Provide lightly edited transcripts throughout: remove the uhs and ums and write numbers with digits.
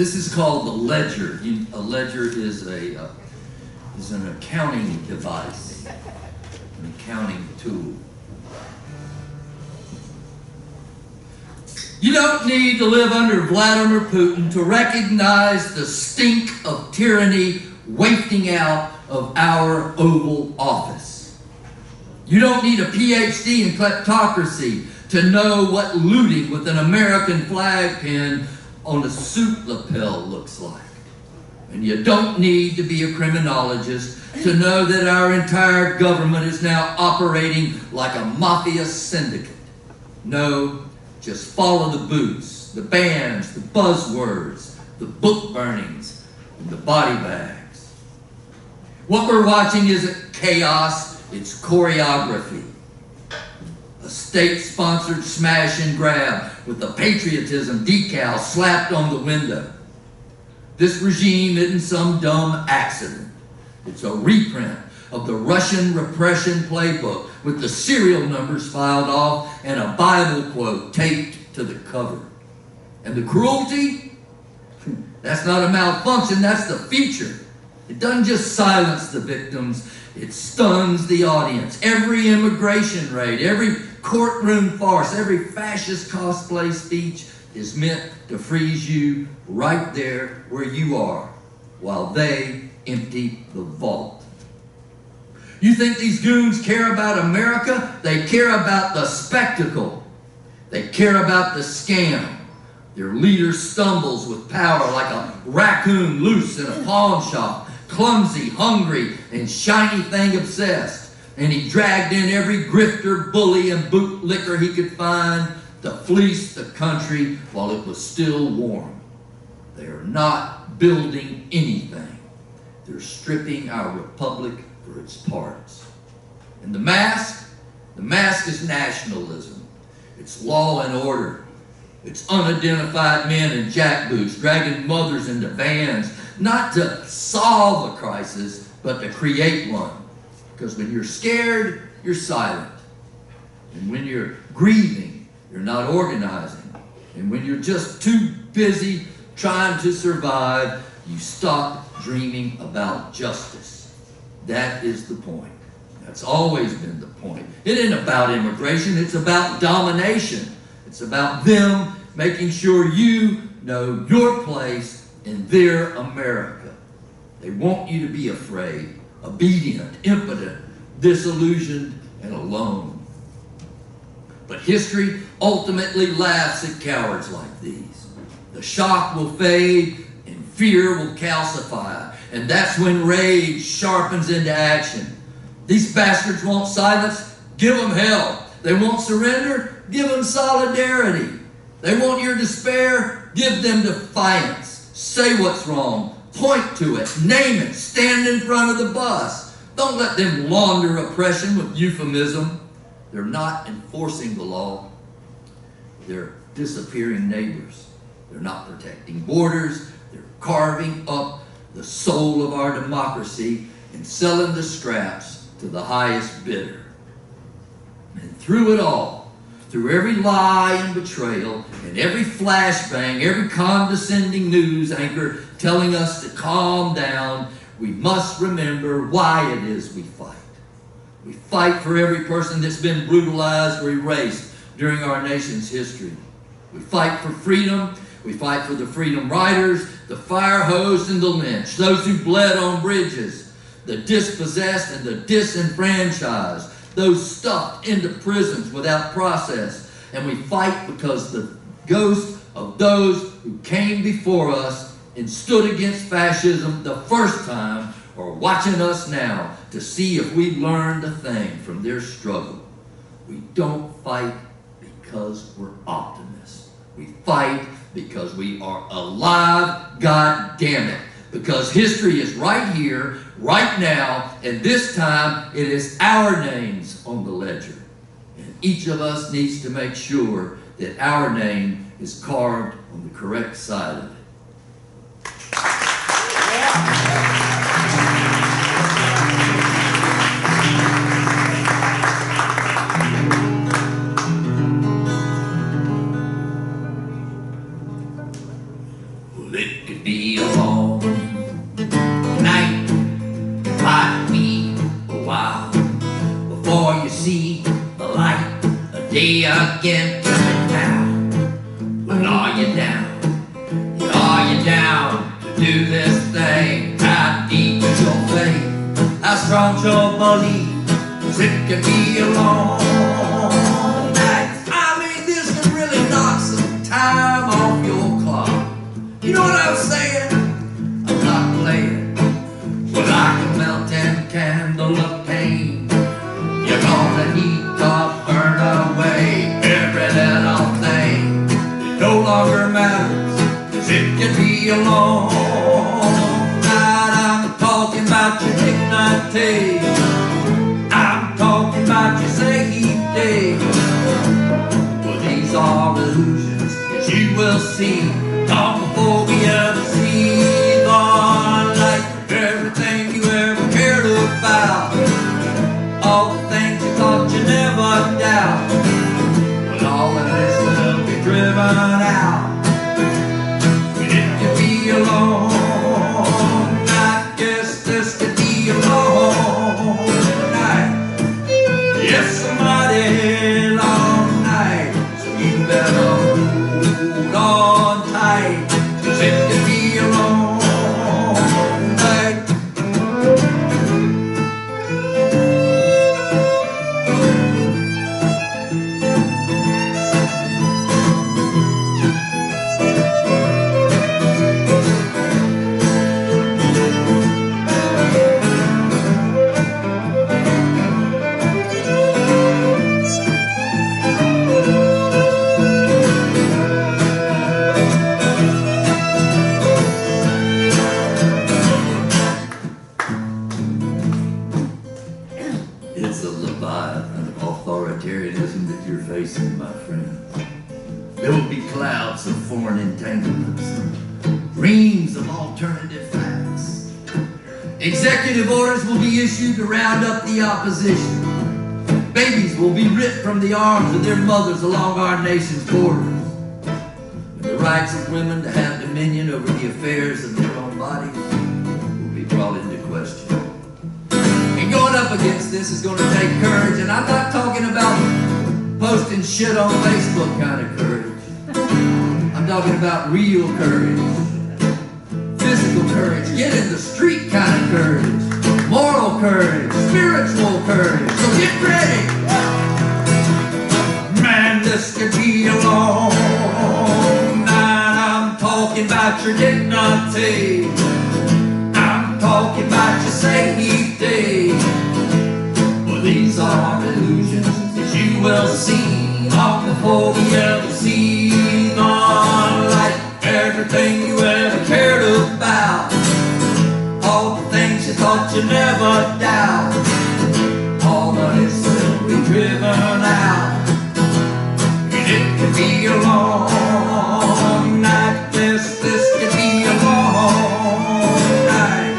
This is called the ledger. A ledger is an accounting device, an accounting tool. You don't need to live under Vladimir Putin to recognize the stink of tyranny wafting out of our Oval Office. You don't need a PhD in kleptocracy to know what looting with an American flag pin on a suit lapel looks like. And you don't need to be a criminologist to know that our entire government is now operating like a mafia syndicate. No, just follow the boots, the bans, the buzzwords, the book burnings, and the body bags. What we're watching isn't chaos, it's choreography. A state-sponsored smash and grab with the patriotism decal slapped on the window. This regime isn't some dumb accident. It's a reprint of the Russian repression playbook with the serial numbers filed off and a Bible quote taped to the cover. And the cruelty? That's not a malfunction, that's the feature. It doesn't just silence the victims, it stuns the audience. Every immigration raid, every courtroom farce, every fascist cosplay speech is meant to freeze you right there where you are while they empty the vault. You think these goons care about America? They care about the spectacle. They care about the scam. Their leader stumbles with power like a raccoon loose in a pawn shop, clumsy, hungry, and shiny thing obsessed. And he dragged in every grifter, bully, and bootlicker he could find to fleece the country while it was still warm. They are not building anything. They're stripping our republic for its parts. And the mask is nationalism. It's law and order. It's unidentified men in jackboots dragging mothers into vans, not to solve a crisis, but to create one. Because when you're scared, you're silent. And when you're grieving, you're not organizing. And when you're just too busy trying to survive, you stop dreaming about justice. That is the point. That's always been the point. It isn't about immigration, it's about domination. It's about them making sure you know your place in their America. They want you to be afraid, obedient, impotent, disillusioned, and alone. But history ultimately laughs at cowards like these. The shock will fade and fear will calcify. And that's when rage sharpens into action. These bastards want silence? Give them hell. They want surrender? Give them solidarity. They want your despair? Give them defiance. Say what's wrong. Point to it. Name it. Stand in front of the bus. Don't let them launder oppression with euphemism. They're not enforcing the law. They're disappearing neighbors. They're not protecting borders. They're carving up the soul of our democracy and selling the scraps to the highest bidder. And through it all, through every lie and betrayal, and every flashbang, every condescending news anchor telling us to calm down, we must remember why it is we fight. We fight for every person that's been brutalized or erased during our nation's history. We fight for freedom. We fight for the freedom riders, the fire hosed and the lynched, those who bled on bridges, the dispossessed and the disenfranchised, those stuffed into prisons without process. And we fight because the ghosts of those who came before us and stood against fascism the first time are watching us now to see if we learned a thing from their struggle. We don't fight because we're optimists. We fight because we are alive, God damn it. Because history is right here, right now, and this time it is our names on the ledger. And each of us needs to make sure that our name is carved on the correct side of it. Well, it can be a long night. Fight me a while before you see the light of day again. Coming down. Well, are you down? Are you down to do this thing? How deep is your faith? How strong's your belief? 'Cause it can be a long night. I mean, this can really knock some time off your clock. You know what I'm saying? I'm not playing. Well, like a melting candle of pain, you're gonna need to burn away every little thing. It no longer matters, 'cause it can be a long night. I'm talking about your dignity. I'm talking about your safety. Well, these are illusions, as you will see, long before we ever see the light. Everything you ever cared about, all the things you thought you never doubt, well, all of this will be driven out. It can be a long night. Yes, this could be a long night. Yes, a mighty long night. So you better hold on tight, 'cause it can be a long night. It's a leviathan of authoritarianism that you're facing, my friend. There will be clouds of foreign entanglements, reams of alternative facts. Executive orders will be issued to round up the opposition. Babies will be ripped from the arms of their mothers along our nation's borders. The rights of women to have dominion over the affairs of their own bodies will be brought into question. And going up against this is going to take courage, and I'm not talking about posting shit on Facebook kind of courage. I'm talking about real courage, physical courage, get in the street kind of courage, moral courage, spiritual courage. So get ready. Man, this could be a long night. I'm talking about your dignity. I'm talking about your safety. Well, these are illusions, as you will see, long before we ever see the light. Everything you ever cared about, all the things you thought you never doubt, all of this will be driven out. And it can be a long night. Yes, this can be a long night.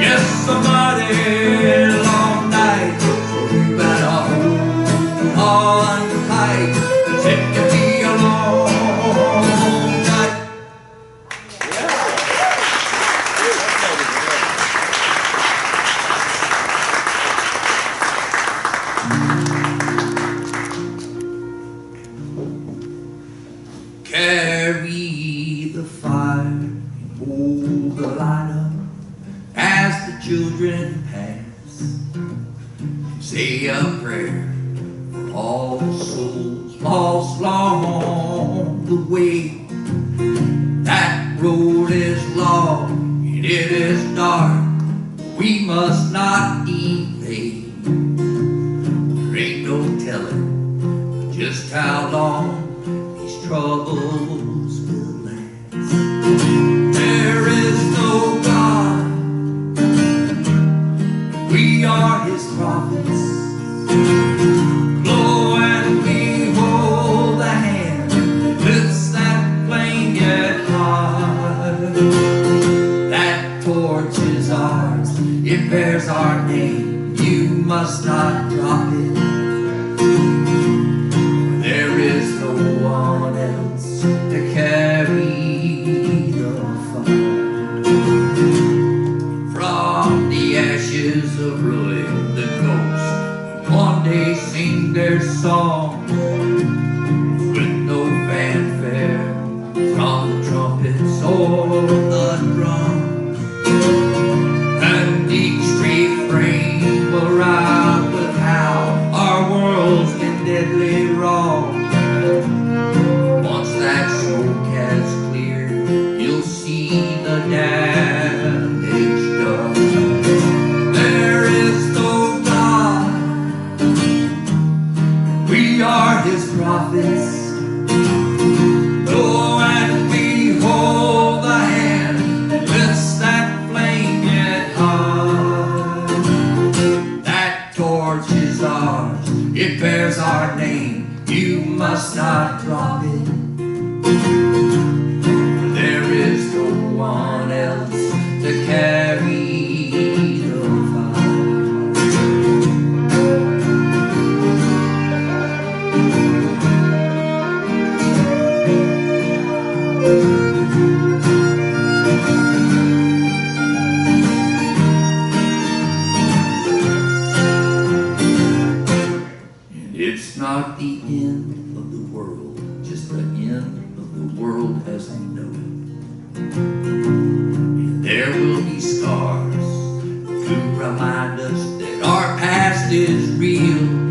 Yes, somebody long night. So you better hold on tight, 'cause it can be a long night. Carry the fire and hold the light up as the children pass. Say a prayer for all souls lost along the way. That road is long and it is dark. We must not evade. There ain't no telling just how long these troubles will last. There is no God. We are his prophets. Blow and we hold the hand that lifts that flame yet high. That torch is ours, it bears our name. You must not drop it. There is no one else to carry the fire. For there is no one else to carry the fire. And it's not the end of the world, just the end of the world as we know it. And there will be scars to remind us that our past is real.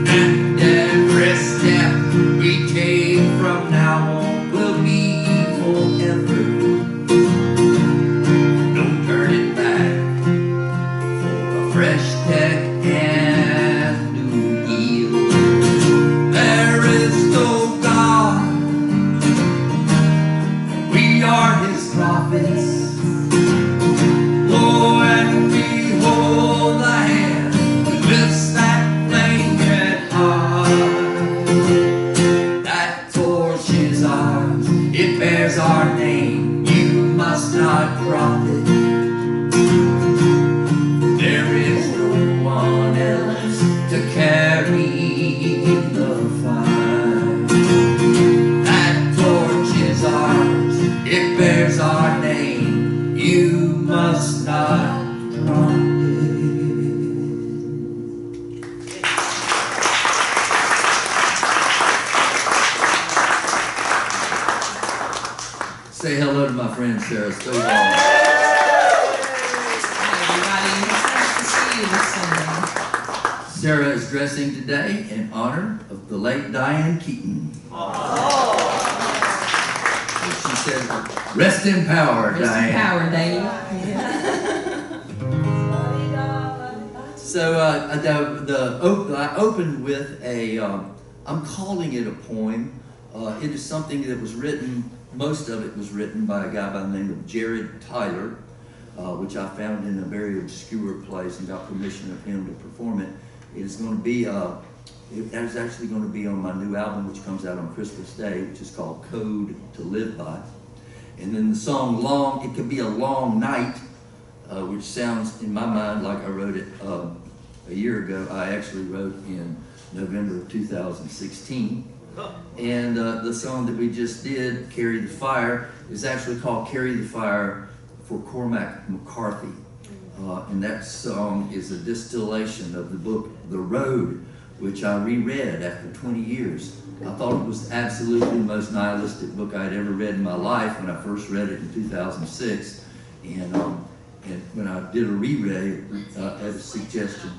And every step we take from now on will be forever. Don't turn it back for a fresh deck and new deal. There is no God, we are His prophets. Lo, and behold the hand that lifts that flaming heart. That torch is ours, it bears our name. You must not drop it. There is no one else to carry the fire. That torch is ours, it bears our name. You must not drop it. Say hello to my friend Sara Stovall. Everybody, it's nice to see you this Sunday. Sara is dressing today in honor of the late Diane Keaton. She said, "Rest in power, Rest in Diane." power, Dave. So I opened with I'm calling it a poem. It is something that was written, most of it was written by a guy by the name of Jared Tyler, which I found in a very obscure place and got permission of him to perform it. It is going to be, it is actually going to be on my new album, which comes out on Christmas Day, which is called Code to Live By. And then the song Long, it could be a long night, which sounds in my mind like I wrote it a year ago. I actually wrote in November of 2016. And the song that we just did, Carry the Fire, is actually called Carry the Fire for Cormac McCarthy. And that song is a distillation of the book The Road, which I reread after 20 years. I thought it was absolutely the most nihilistic book I'd ever read in my life when I first read it in 2006. And when I did a reread as a suggestion,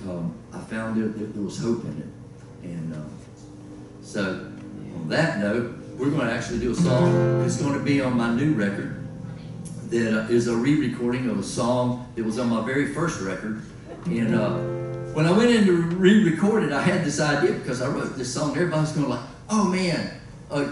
I found that there was hope in it. And so on that note, we're going to actually do a song that's going to be on my new record that is a re-recording of a song that was on my very first record. And when I went in to re-record it, I had this idea because I wrote this song. Everybody's going like, "Oh man,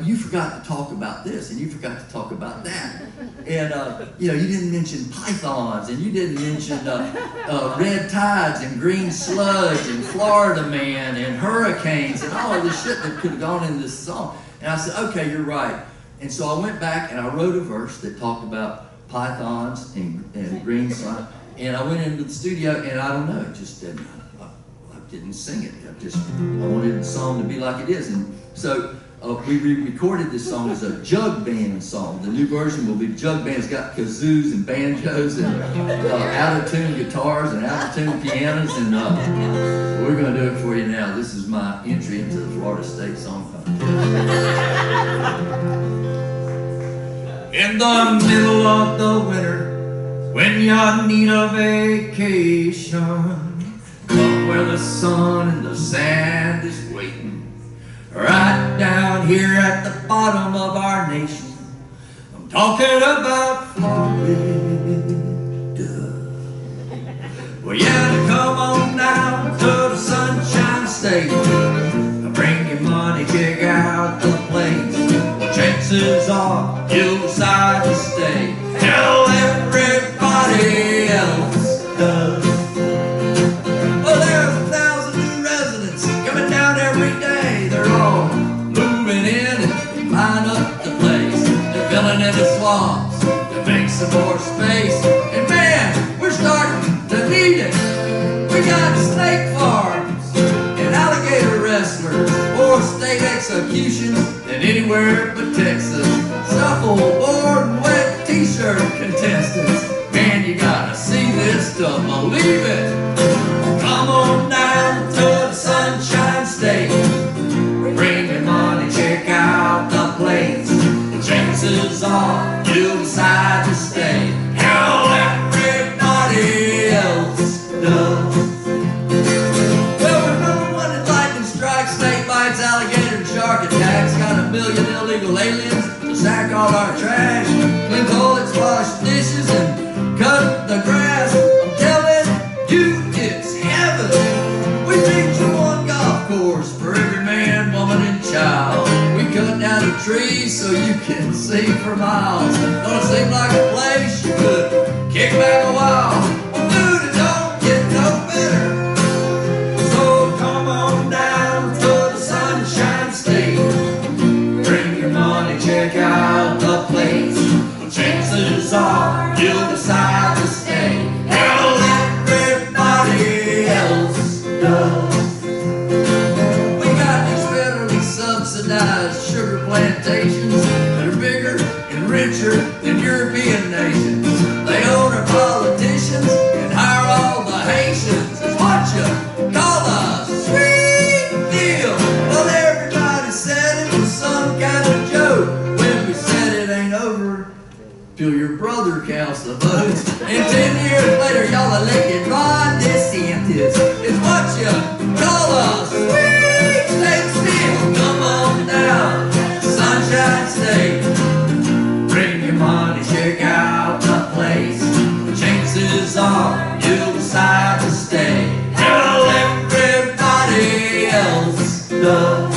you forgot to talk about this and you forgot to talk about that." And you didn't mention pythons, and you didn't mention red tides and green sludge and Florida Man and hurricanes and all of this shit that could have gone in this song. And I said, "Okay, you're right." And so I went back and I wrote a verse that talked about pythons and green sludge. And I went into the studio, and I don't know, it just didn't. I didn't sing it. I wanted the song to be like it is. And so we re-recorded this song as a jug band song. The new version will be jug band. It's got kazoos and banjos and out-of-tune guitars and out-of-tune pianos. And we're going to do it for you now. This is my entry into the Florida State Song Contest. In the middle of the winter, when you need a vacation, come where the sun and the sand is waiting. Right down here at the bottom of our nation, I'm talking about Florida. Well, yeah, come on down to the Sunshine State. Bring your money, check out the place. Well, chances are you'll decide to stay. Tell everybody else does. Well, there's 1,000 new residents coming down every day. They're all moving executions than anywhere but Texas. Shuffleboard and wet t-shirt contestants. Man, you gotta see this to believe it. Come on down to the Sunshine State. Bring your money, check out the place. The chances are you'll decide to stay. Hell, everybody else does. Well, remember when the lightning strikes, snake bites, alligator, and shark attacks? Got a million illegal aliens to sack all our trash, clean toilets, wash dishes, and cut the grass. I'm telling you, it's heaven. We teach you one golf course for every man, woman, and child. We cut down a tree so you can see for miles. Don't it seem like a place you could kick back a while? Well, dude, it don't get no better. So come on down to the Sunshine State. Bring your money, check out the place. Chances are you'll decide to stay. Hell, everybody else does. We got these federally subsidized sugar plantations that are bigger and richer than European nations. They own our politicians and hire all the Haitians. It's what you call a sweet deal. Well, everybody said it was some kind of joke when we said it ain't over till your brother counts the votes. And 10 years later, y'all elected Ron DeSantis. It's what you call a sweet state still. Come on down, Sunshine State. Bring your money, check out the place. Chances are you'll decide to stay. Hell, everybody else does.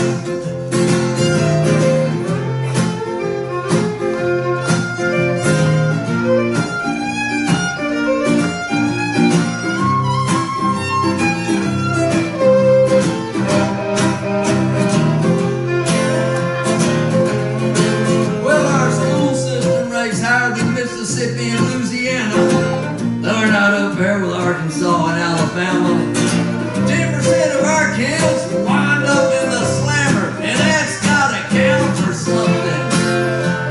Mississippi and Louisiana. They're not up there with Arkansas and Alabama. 10% of our kids wind up in the slammer, and that's gotta count for something.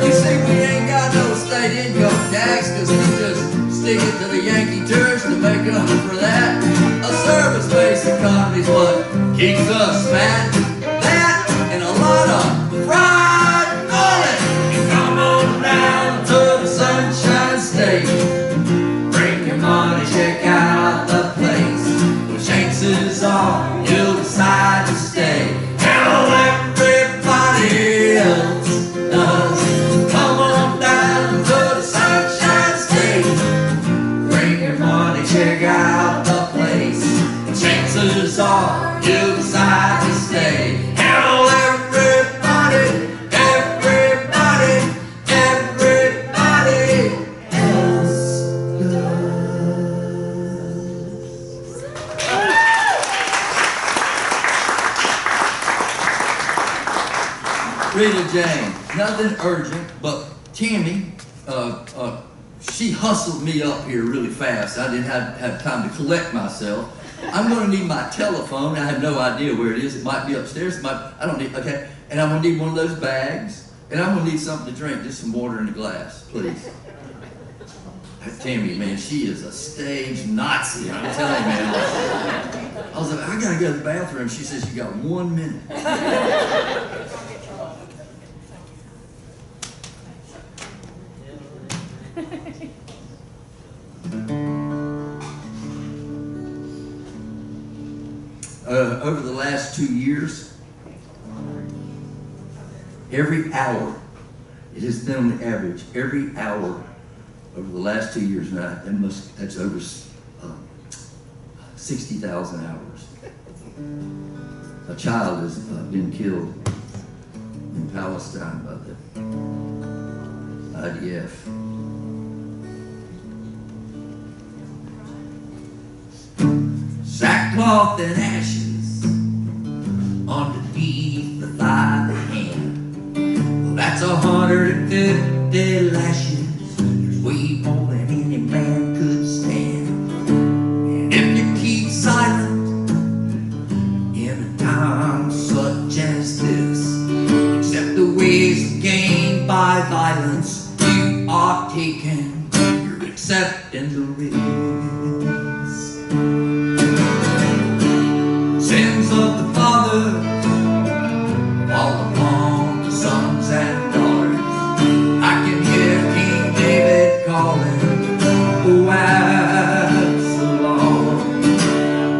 You see, we ain't got no state income tax, cause we just stick it to the Yankee tourists to make up for that. A service-based economy's what keeps us fat. That and a lot of fried mullet. And come on down to the Sunshine State. Bring your money, check out the place. The chances are you'll decide to stay. Hell, everybody else does. Come on down to the Sunshine State. Bring your money, check out the place. The chances are you'll decide to stay. Hell, everybody, everybody, everybody else does. Rita Jane, nothing urgent, but Tammy, she hustled me up here really fast. I didn't have time to collect myself. I'm going to need my telephone. I have no idea where it is. It might be upstairs. I don't need, okay. And I'm going to need one of those bags. And I'm going to need something to drink, just some water in a glass, please. Tammy, man, she is a stage Nazi. I'm telling you, man. I was like, I got to go to the bathroom. She says, you got 1 minute. Over the last 2 years, every hour, it has been on the average, every hour over the last 2 years, now, that's over 60,000 hours. A child has been killed in Palestine by the IDF. Sackcloth and ashes underneath the thigh of the hand. Well, that's 150 lashes. There's way more than any man could stand. And if you keep silent in a time such as this, ways of gain by violence you are taken, you're accepting the risk. Sins of the fathers fall upon the sons and daughters. I can hear King David calling, oh Absalom.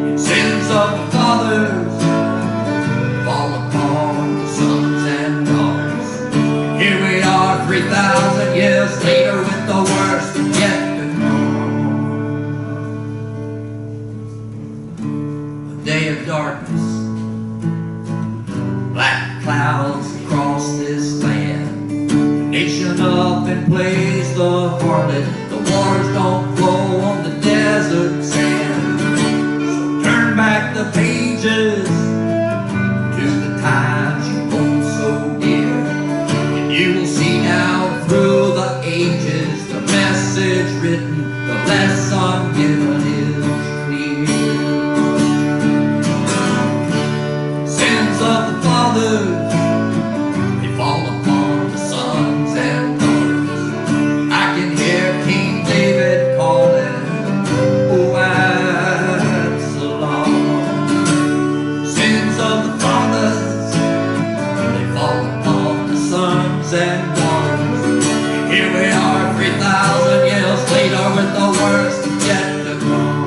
And sins of the fathers fall upon the sons and daughters. And here we are 3,000 years later with the worst yet to come. A day of darkness, black clouds across this land. The nation up and plays the harlot. The waters don't flow on the desert sand. So turn back the pages to the times you hold so dear, and you will see now through the ages the message written, the lesson given is clear. Sins of the fathers, they fall upon the sons and daughters. I can hear King David calling, oh Absalom. Sins of the fathers, they fall upon the sons and daughters. And here we are 3,000 years later with the worst yet to come.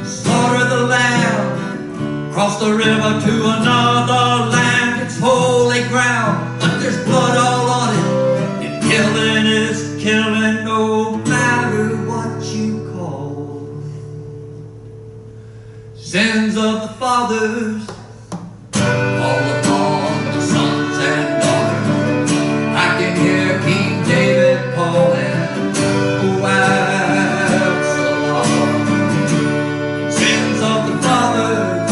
Slaughter the lamb, cross the river to another land. It's holy ground, but there's blood all on it, and killing is killing no matter what you call it. Sins of the fathers fall upon the sons and daughters. I can hear King David calling, oh Absalom. Sins of the fathers,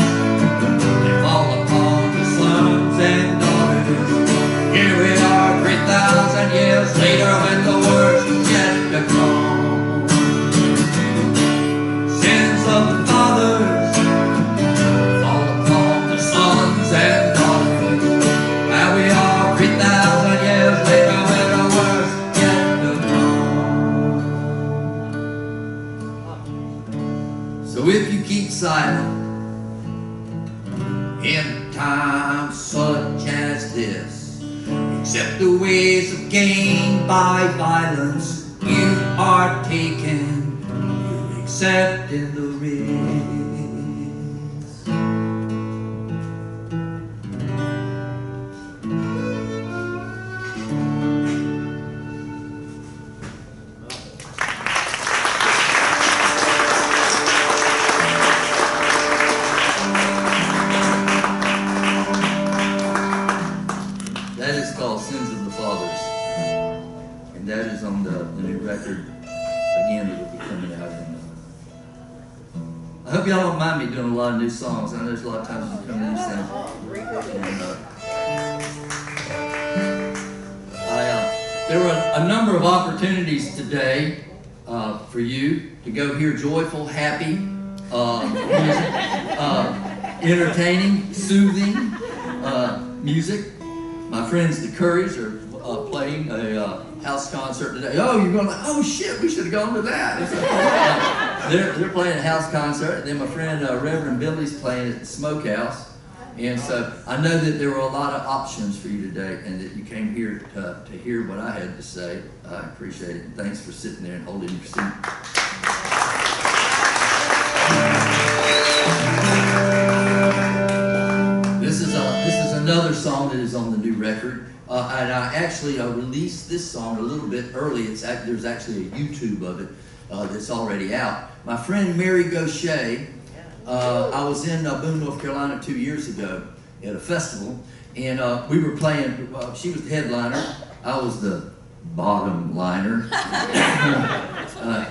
they fall upon the sons and daughters. Here we are 3,000 years later with the worst yet to come. Sins of the fathers fall upon the sons and daughters. Now we are 3,000 years later with the worst yet to come. So if you keep silent in times such as this, accept the ways of gain by violence you are taking, you're accepting the risk. That is called Sins of the Fathers, and that is on the new record again that will be coming out. I hope y'all don't mind me doing a lot of new songs. I know there's a lot of times you come to these things. And, there were a number of opportunities today for you to go hear joyful, happy music, entertaining, soothing music. My friends the Currys are playing a house concert today. Oh, you're going like, oh shit, we should have gone to that. They're playing a house concert. And then my friend Reverend Billy's playing at the Smokehouse. And so I know that there were a lot of options for you today, and that you came here to hear what I had to say. I appreciate it. And thanks for sitting there and holding your seat. This is another song that is on the new record, and I actually released this song a little bit early. There's actually a YouTube of it that's already out. My friend Mary Gaucher, I was in Boone, North Carolina 2 years ago at a festival, And we were playing, she was the headliner, I was the bottom liner.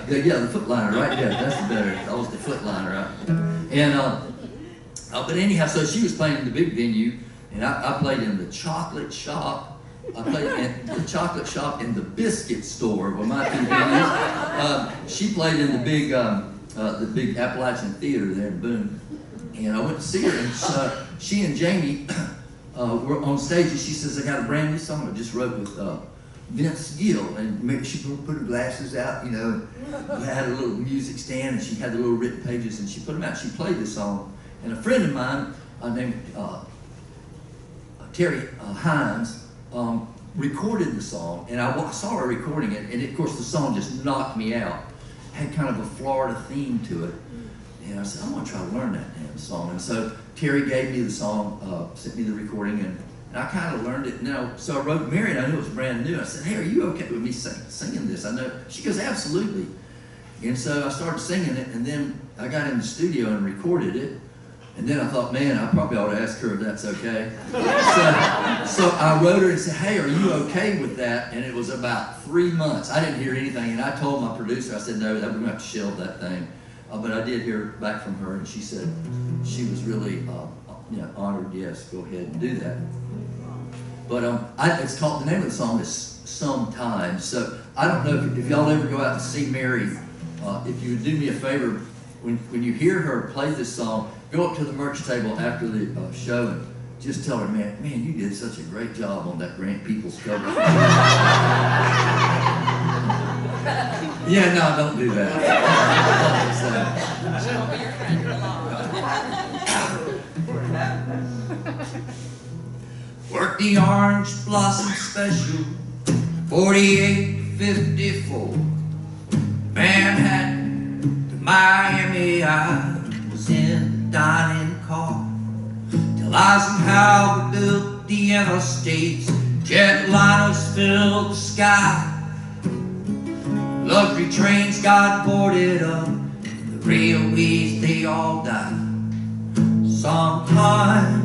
Yeah, the foot liner, right? Yeah, that's the better. I was the foot liner, right? And, but anyhow, so she was playing in the big venue, and I played in the chocolate shop. I played in the chocolate shop and the biscuit store were my two venues. She played in the big Appalachian Theater there in Boone. And I went to see her, and she and Jamie were on stage, and she says, I got a brand new song I just wrote with Vince Gill. And she put her glasses out, you know, and had a little music stand, and she had the little written pages, and she put them out. She played this song. And a friend of mine named Terry Hines recorded the song, and I saw her recording it, and of course the song just knocked me out. Had kind of a Florida theme to it. And I said, I want to try to learn that damn song. And so Terry gave me the song, sent me the recording, and I kind of learned it. So I wrote Mary, and I knew it was brand new. I said, hey, are you okay with me singing this? I know. She goes, absolutely. And so I started singing it, and then I got in the studio and recorded it. And then I thought, man, I probably ought to ask her if that's okay. So I wrote her and said, hey, are you okay with that? And it was about 3 months. I didn't hear anything, and I told my producer, I said, no, we're going to have to shelve that thing. But I did hear back from her, and she said she was really honored. Yes, go ahead and do that. But it's called, the name of the song is Sometimes. So I don't know if y'all ever go out and see Mary. If you would do me a favor, when you hear her play this song, go up to the merch table after the show and just tell her, man, you did such a great job on that Grant Peeples cover. Yeah, no, don't do that. Work the Orange Blossom Special, 4854. Manhattan to Miami, I was in the dining car till I somehow built the interstates. Jetliners filled the sky. Luxury trains got boarded up, and the railways, they all died. Sometimes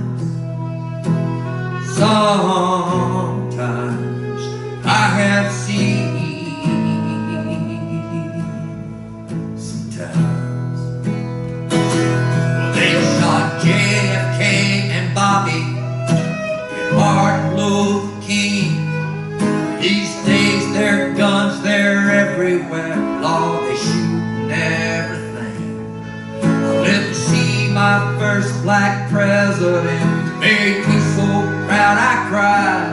I have seen. Sometimes they shot JFK and Bobby and Martin Luther King. These days their guns, they're everywhere. Lord, they shooting everything. I lived to see my first black president. Made me so proud I cried.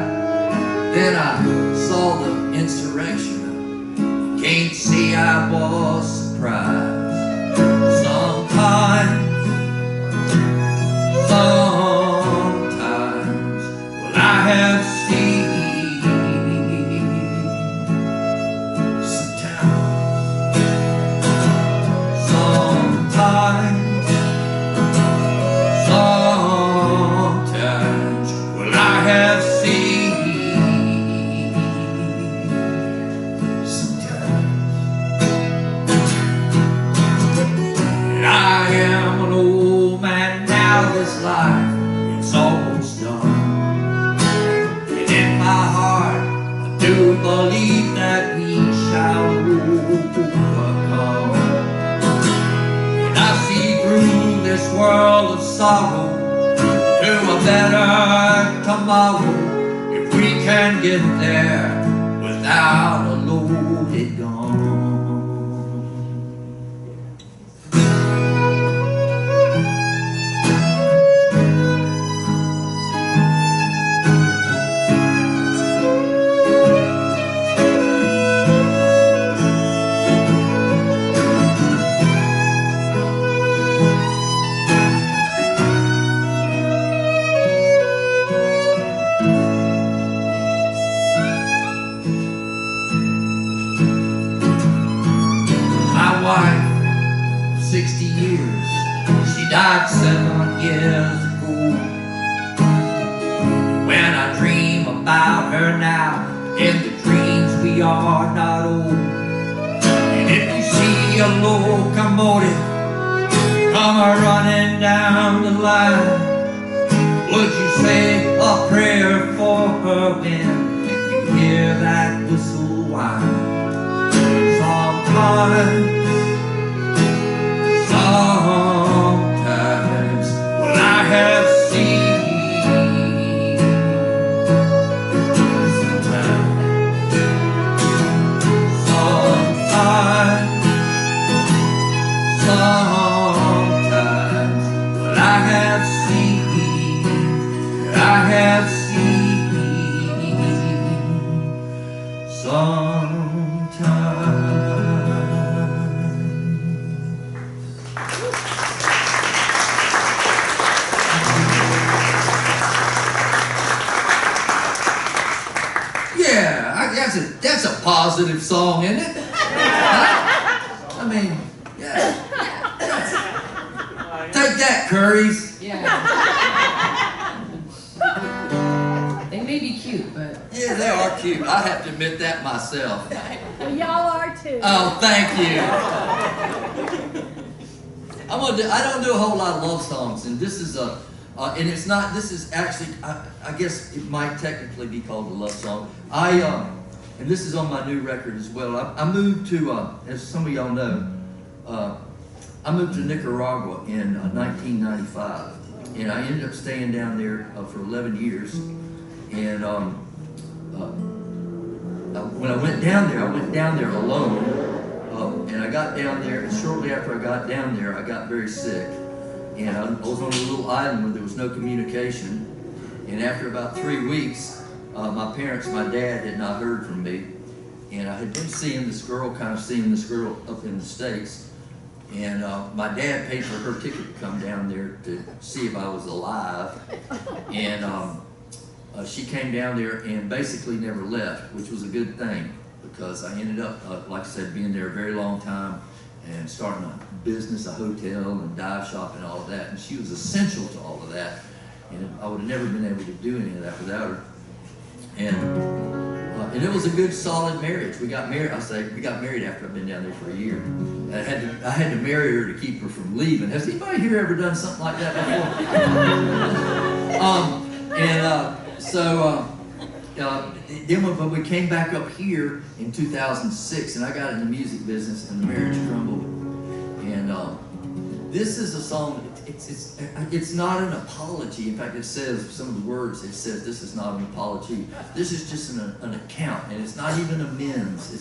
Then I saw the insurrection. I can't say I was surprised. Sometimes well, I have seen. Sometimes, well, I have seen. And I am an old man now, this life, it's almost done. And in my heart, I do believe that we shall overcome. And I see through this world of sorrow to a better tomorrow, if we can get there without a loaded gun. My wife, 60 years, she died 7 years ago. When I dream about her now, in the dreams we are not old. And if you see a locomotive come a running down the line, would you say, a prayer for her when you hear that whistle whine. Sometimes well, I have seen sometimes, well, I have seen sometimes. Yeah, that's a positive song, isn't it? I mean, yeah. Take that, Currys. Yeah. They may be cute, but... Yeah, they are cute. I have to admit that myself. Well, y'all are too. Oh, thank you. I don't do a whole lot of love songs, and this is a, and it's not. This is actually, I guess it might technically be called a love song. And this is on my new record as well. I moved to, as some of y'all know, I moved to Nicaragua in 1995, and I ended up staying down there for 11 years. And when I went down there alone, and I got down there, and shortly after I got down there, I got very sick. And I was on a little island where there was no communication. And after about 3 weeks, my dad had not heard from me. And I had been seeing this girl up in the States. And my dad paid for her ticket to come down there to see if I was alive. And she came down there and basically never left, which was a good thing, because I ended up, like I said, being there a very long time and starting a business, a hotel, and dive shop and all of that. And she was essential to all of that. And I would have never been able to do any of that without her. And it was a good, solid marriage. We got married. We got married after I'd been down there for a year. I had to marry her to keep her from leaving. Has anybody here ever done something like that before? Then when we came back up here in 2006, and I got in the music business, and the marriage crumbled. And this is a song. It's not an apology. In fact, it says some of the words. It says this is not an apology. This is just an account, and it's not even amends.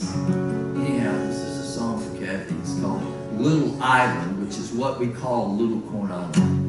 Anyhow, this is a song for Kathy. It's called "Little Island," which is what we call Little Corn Island.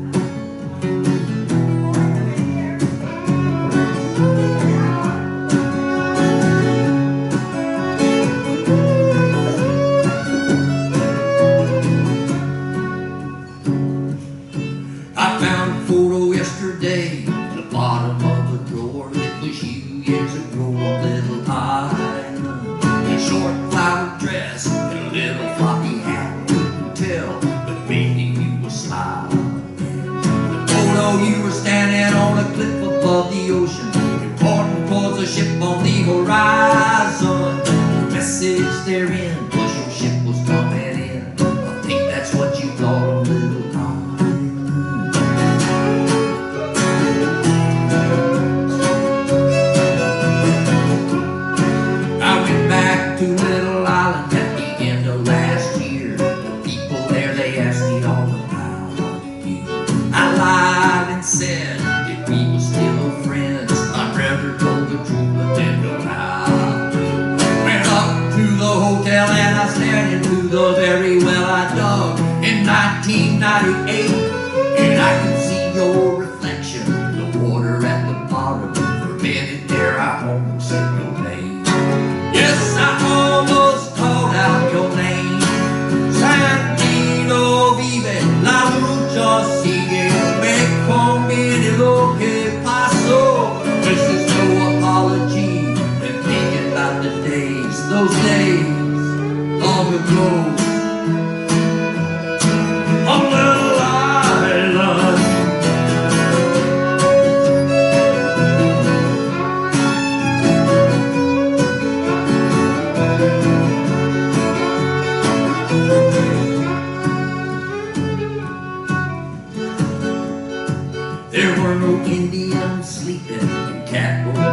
There were no Indians sleeping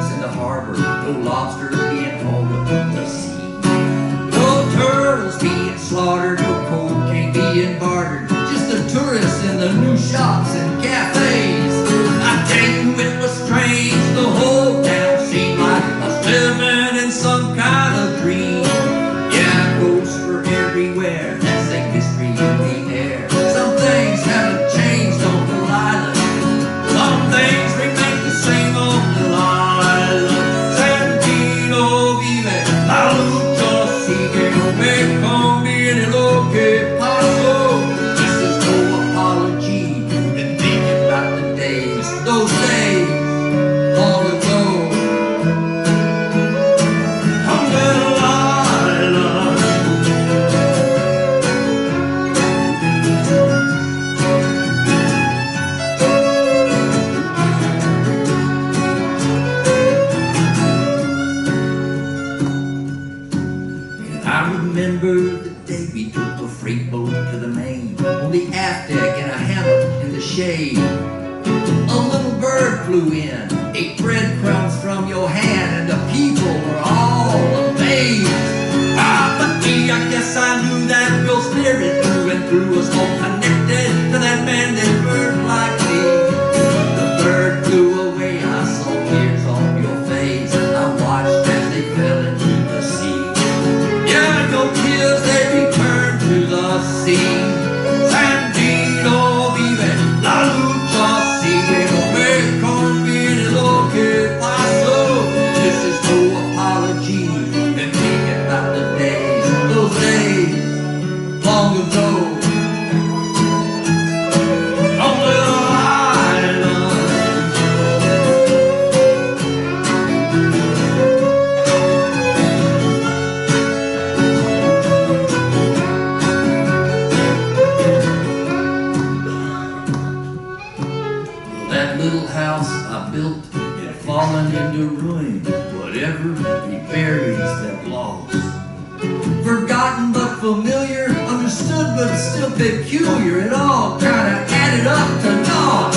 ducks in the harbor, no lobsters being hauled up from the sea. No turtles being slaughtered, no cocaine being bartered, just the tourists in the new shops and cafes. I tell you it was strange, the whole town seemed like I was living in some kind of dream. Yeah, ghosts were everywhere, that's the history in the air. Some things haven't changed on the island, some things remain the same on the island. Santino vive, la lucha sigue, no me conviene lo que pasó. This is no apology, been thinking about the days, those days long ago. On little island, I remember the day we took a freight boat to the main, on the aft deck in a hammock in the shade. A little bird flew in, ate breadcrumbs from your hand, and the people were all amazed. Ah, but gee, I guess I knew that real spirit through and through was all connected to that bandit bird like me. The bird flew away, I saw tears on your face, I watched as they fell into the sea. Yeah, no tears, they returned to the sea. Santino vive, la lucha sigue, no me conviene lo que pasó. This is no apology, been thinking about the days, those days long ago. On little island, that little house I built had fallen into ruin. Whatever he buries that lost. Forgotten but familiar, understood but still peculiar. It all kinda added up to naught.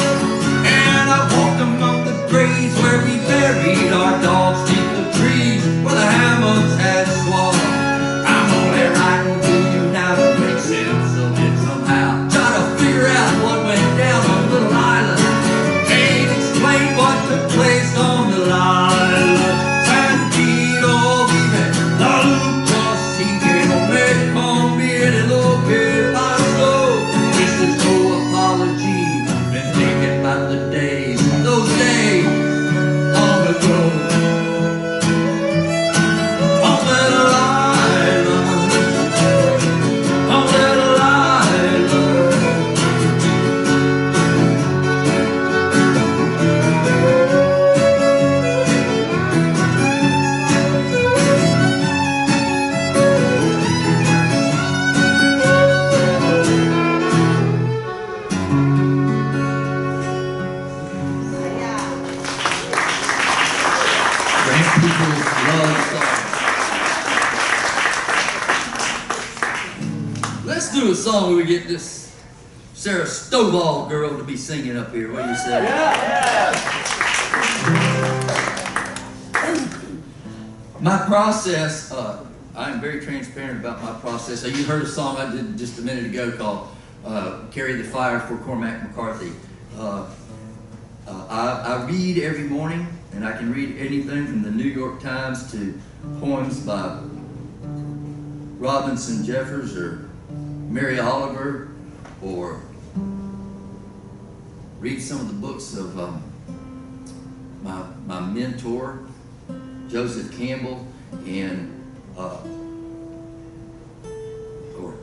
And I walked among the graves where we buried our dogs deep the trees where the hammocks had swallowed. I'm only writing to you now to make sense of it somehow. Try to figure out what went down on Little Island. Can't explain what took place on the island. Santino vive, la lucha sigue, no me conviene lo que pasó. This is no apology, been thinking about the days, those days long ago. On Little Island, on Little Island. Grand Peeples love songs. Let's do a song where we get this Sara Stovall girl to be singing up here. What do you say? My process, I'm very transparent about my process. So you heard a song I did just a minute ago called Carry the Fire for Cormac McCarthy. I read every morning, and I can read anything from the New York Times to poems by Robinson Jeffers or Mary Oliver, or read some of the books of my mentor, Joseph Campbell, and or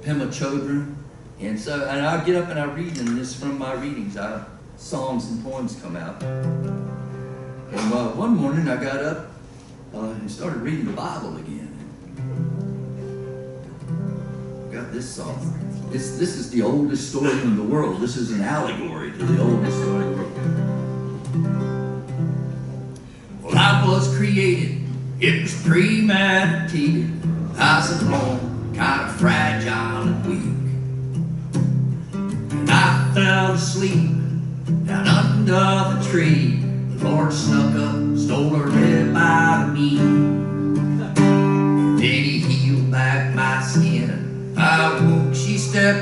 Pema Chodron. And I get up and I read, and this from my readings, songs and poems come out. And one morning I got up and started reading the Bible again. Got this song. This is the oldest story in the world. This is an allegory to the oldest story in the world. Well, I was created, it was premeditated. I was alone, kind of fragile and weak. And I fell asleep down under the tree. The Lord snuck up, stole a red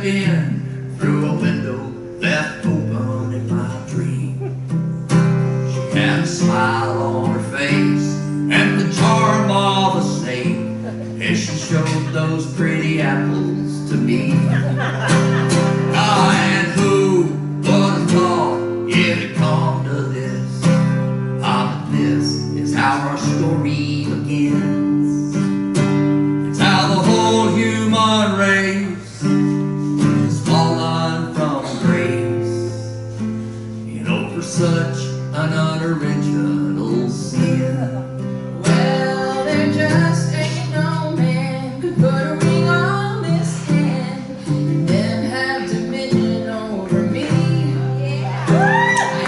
stepped in through a window left open in my dream. She had a smile on her face and the charm of a snake as she showed those pretty apples to me. Ah, and who would have thought it had come to this? Ah, but this is how our story begins. It's how the whole human race has fallen from grace and over such an unoriginal sin. Well, there just ain't no man could put a ring on this hand and then have dominion over me. I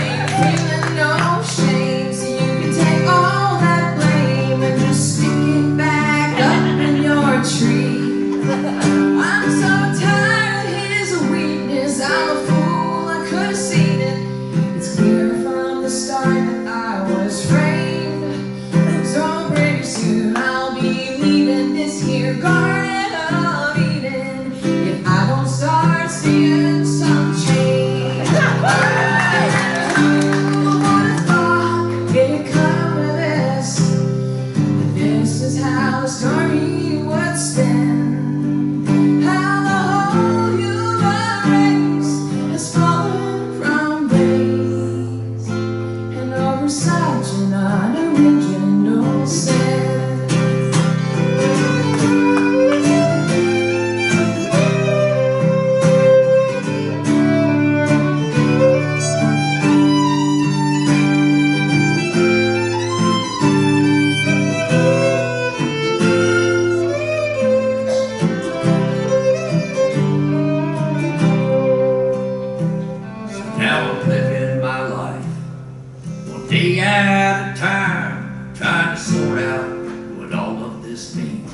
ain't feeling no shame, so you can take all that blame and just stick it back up in your tree. I'm so tired of his weakness. I'm a fool, I could have seen it. It's clear from the start that I was framed. So pretty soon I'll be leaving this here Garden of Eden if I don't start seeing some change. Who would have thought it'd come to this? That this is how the story would spin. How the whole human race has fallen from grace and over such an unoriginal sin. Now I'm living my life one day at a time, trying to sort out what all of this means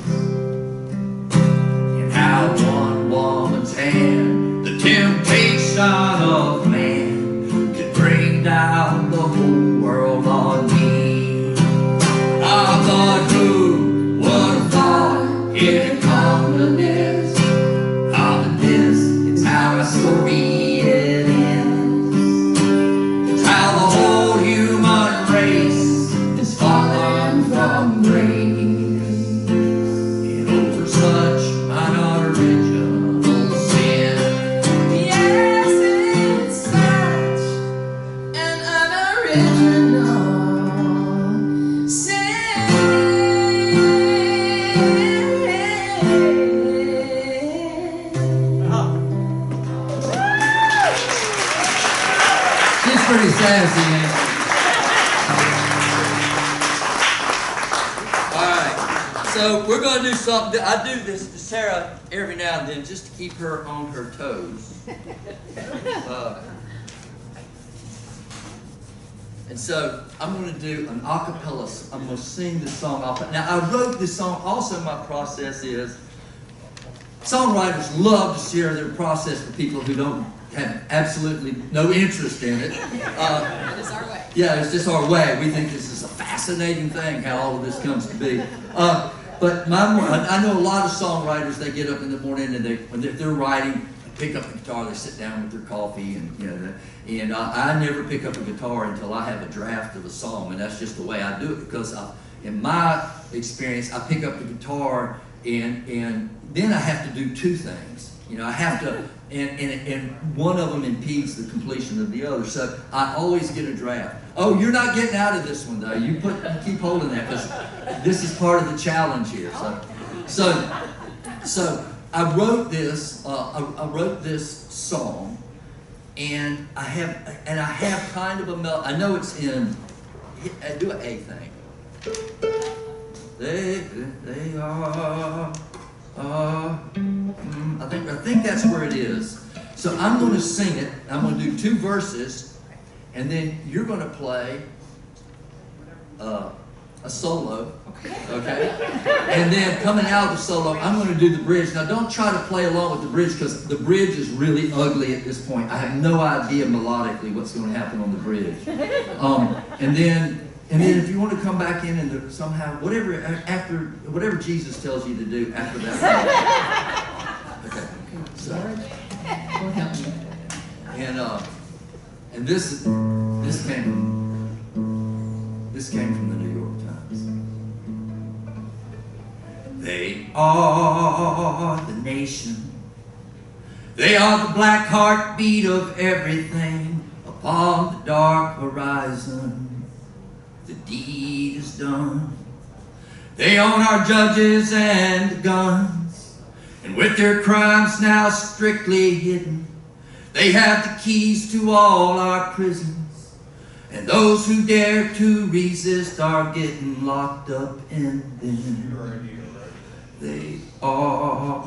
and how one woman's hand, the temptation of man, could bring down the whole world on me. I thought, who would have thought it had come to this? Ah, but this is how our story it ends. It's how the whole human race is fallen from grace and over such an unoriginal sin. Yes, it's such an unoriginal sin. She's pretty sassy, ain't she? Alright, so we're going to do something. I do this to Sara every now and then just to keep her on her toes. And so I'm going to do an a cappella. I'm going to sing this song off. Now, I wrote this song. Also, my process is songwriters love to share their process with people who don't have absolutely no interest in it. It is our way. Yeah, it's just our way. We think this is a fascinating thing, how all of this comes to be. But I know a lot of songwriters, they get up in the morning and if they're writing, they pick up the guitar, they sit down with their coffee, and I never pick up a guitar until I have a draft of a song, and that's just the way I do it, because in my experience, I pick up the guitar and then I have to do two things. I have to, and one of them impedes the completion of the other. So I always get a draft. Oh, you're not getting out of this one though. You keep holding that because this is part of the challenge here. So I wrote this. I wrote this song, and I have kind of a melody. I know it's in. Do an A thing. They are. I think that's where it is. So I'm going to sing it. I'm going to do two verses, and then you're going to play a solo. Okay? And then coming out of the solo, I'm going to do the bridge. Now don't try to play along with the bridge because the bridge is really ugly at this point. I have no idea melodically what's going to happen on the bridge. And then if you want to come back in and somehow, whatever Jesus tells you to do after that. Okay. So. Lord help me. And this came from the New York Times. They are the nation. They are the black heartbeat of everything upon the dark horizon. The deed is done. They own our judges and guns, and with their crimes now strictly hidden, they have the keys to all our prisons, and those who dare to resist are getting locked up in them. They are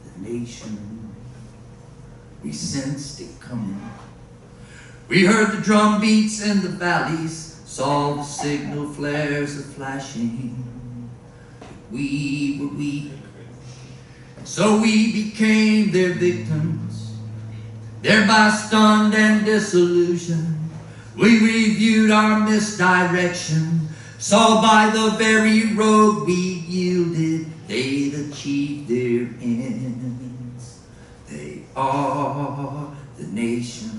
the nation. We sensed it coming. We heard the drum beats in the valleys, saw the signal flares of flashing. We were weak, so we became their victims, thereby stunned and disillusioned. We reviewed our misdirection, saw by the very road we yielded, they'd achieved their ends. They are the nation.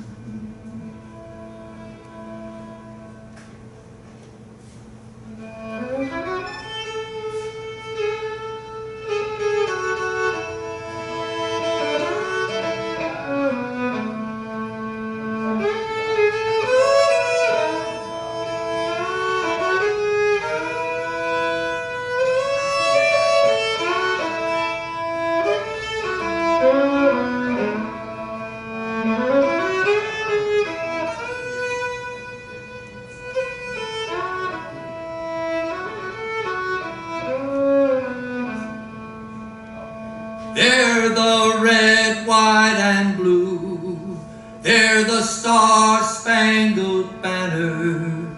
They're the red, white, and blue. They're the star-spangled banner.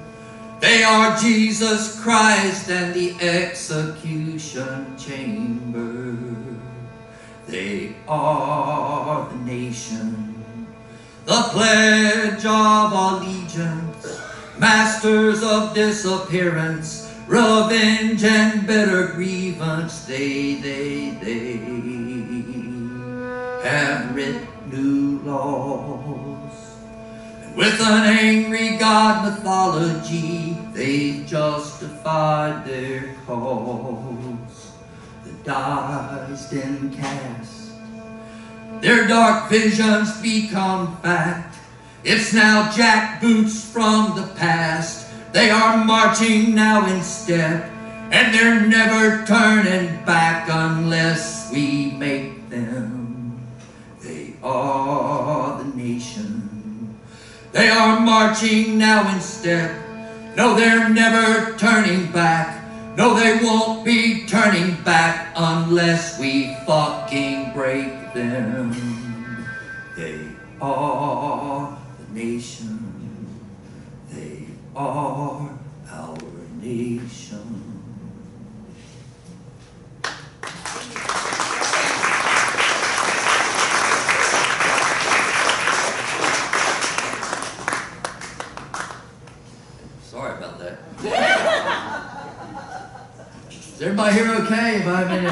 They are Jesus Christ and the execution chamber. They are the nation, the pledge of allegiance, masters of disappearance, revenge and bitter grievance. They have written new laws, and with an angry God mythology, they've justified their cause. The die's been cast, their dark visions become fact. It's now jackboots from the past. They are marching now in step, and they're never turning back unless we make them. They are the nation. They are marching now in step. No, they're never turning back. No, they won't be turning back unless we fucking break them. They are the nation. They are our nation. Sorry about that. Is everybody here okay? Have I been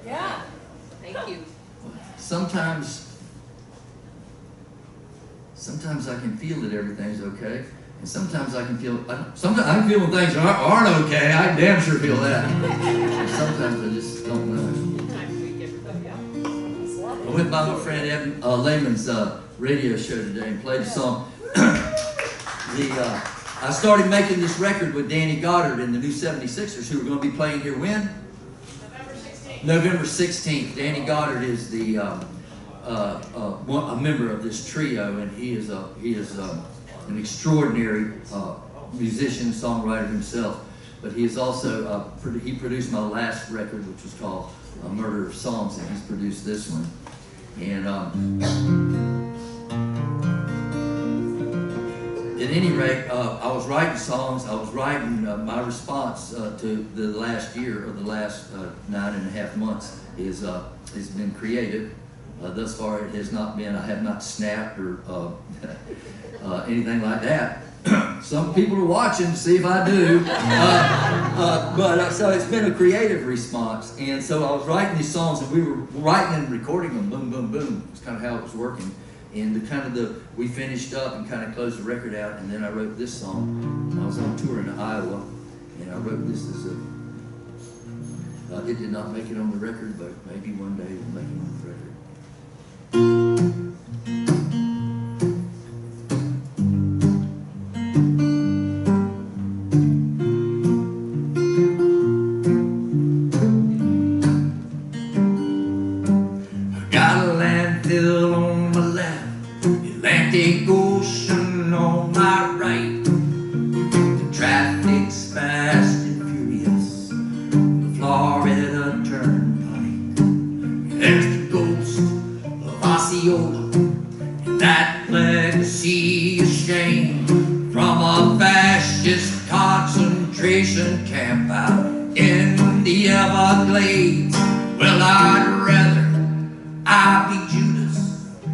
Yeah. Thank you. Sometimes I can feel that everything's okay, and sometimes I can feel. Sometimes I can feel when things aren't okay. I damn sure feel that. And sometimes I just don't know. I went by my friend Evan Lehman's radio show today and played a song. I started making this record with Danny Goddard and the new 76ers, who are going to be playing here when? November 16th. Danny Goddard is the a member of this trio, and he is an extraordinary musician, songwriter himself. But he is also he produced my last record, which was called Murder of Songs, and he's produced this one. And at any rate, I was writing songs. I was writing my response to the last year, or the last 9.5 months, has been creative. Thus far, it has not been. I have not snapped or anything like that. Some people are watching to see if I do. So it's been a creative response. And so I was writing these songs, and we were writing and recording them, boom, boom, boom. It's kind of how it was working. And we finished up and kind of closed the record out, and then I wrote this song. I was on tour in Iowa, and I wrote this as it did not make it on the record, but maybe one day it will make it on the record. Atlantic Ocean on my right. The traffic's fast and furious. The Florida Turnpike. There's the ghost of Osceola, and that legacy of shame from a fascist concentration camp out in the Everglades. Well, I'd rather be Judas,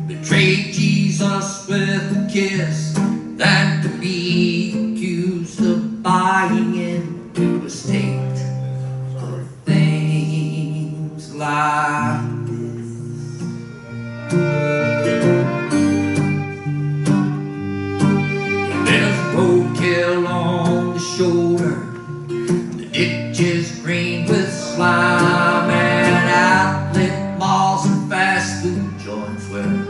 betrayed Jesus with a kiss, than to be accused of buying into a state of things like this. There's a roadkill on the shoulder, the ditch is green with slime, and outlet malls and fast food joints where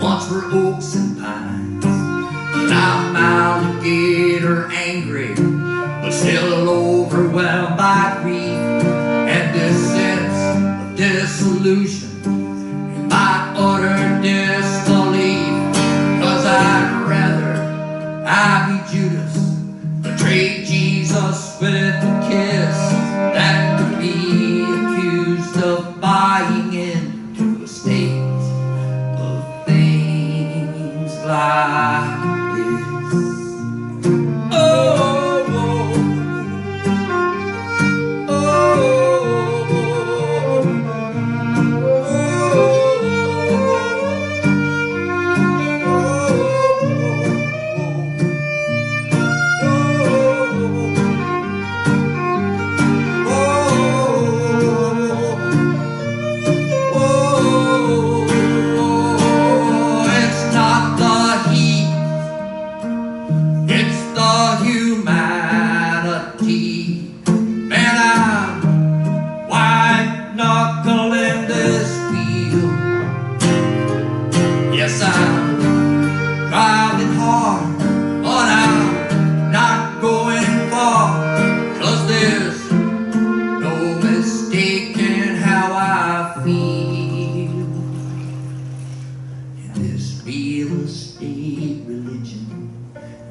once were oaks and pines. And I'm alligator angry, but still overwhelmed by grief and this sense of disillusion and my utter disbelief. 'Cause I'd rather be Judas, betray Jesus with a kiss, than to be accused of buying into a state like this. Oh, oh, oh, oh,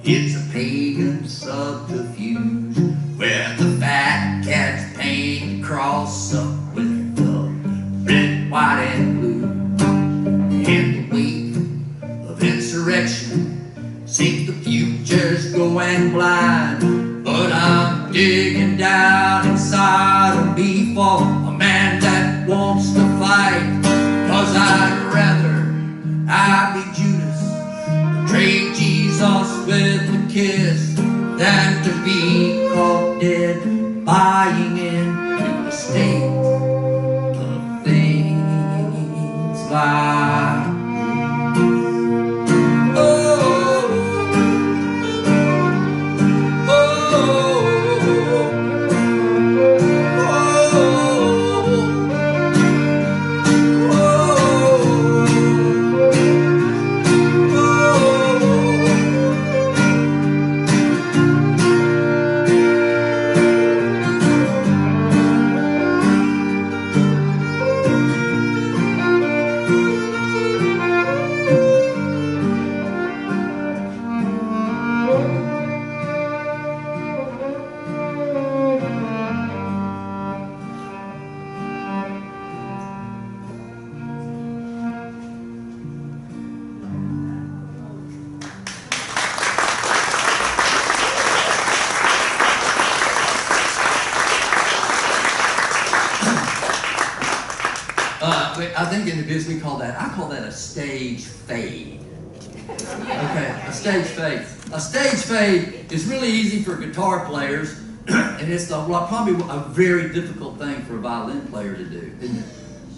it's a pagan subterfuge where the fat cats paint the cross up with the red, white, and blue. In the wake of insurrection, seems the future's going blind. But I'm digging down inside of me for a man that wants to fight. 'Cause I'd rather be Judas, betray Jesus with a kiss, than to be caught dead buying into a state of things like this. Oh, oh, I think in the biz I call that a stage fade. Okay, a stage fade. A stage fade is really easy for guitar players, and it's probably a very difficult thing for a violin player to do, isn't it?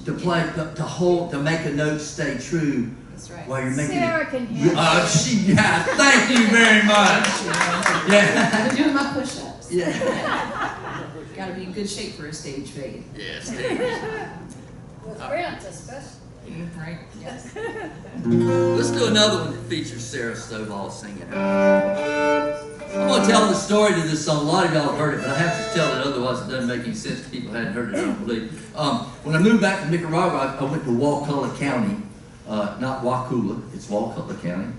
To play, to hold, to make a note stay true. That's right. While you're making Sara it. can hear. Yeah, thank you very much. Yeah. I've been doing my push-ups. Yeah. Got to be in good shape for a stage fade. Yes. With Brent especially. Right? Yes. Let's do another one that features Sara Stovall singing. I'm going to tell the story to this song. A lot of y'all have heard it, but I have to tell it, otherwise it doesn't make any sense if people hadn't heard it, I don't believe. When I moved back to Nicaragua, I went to Wakulla County, not Wakulla, it's Wakulla County.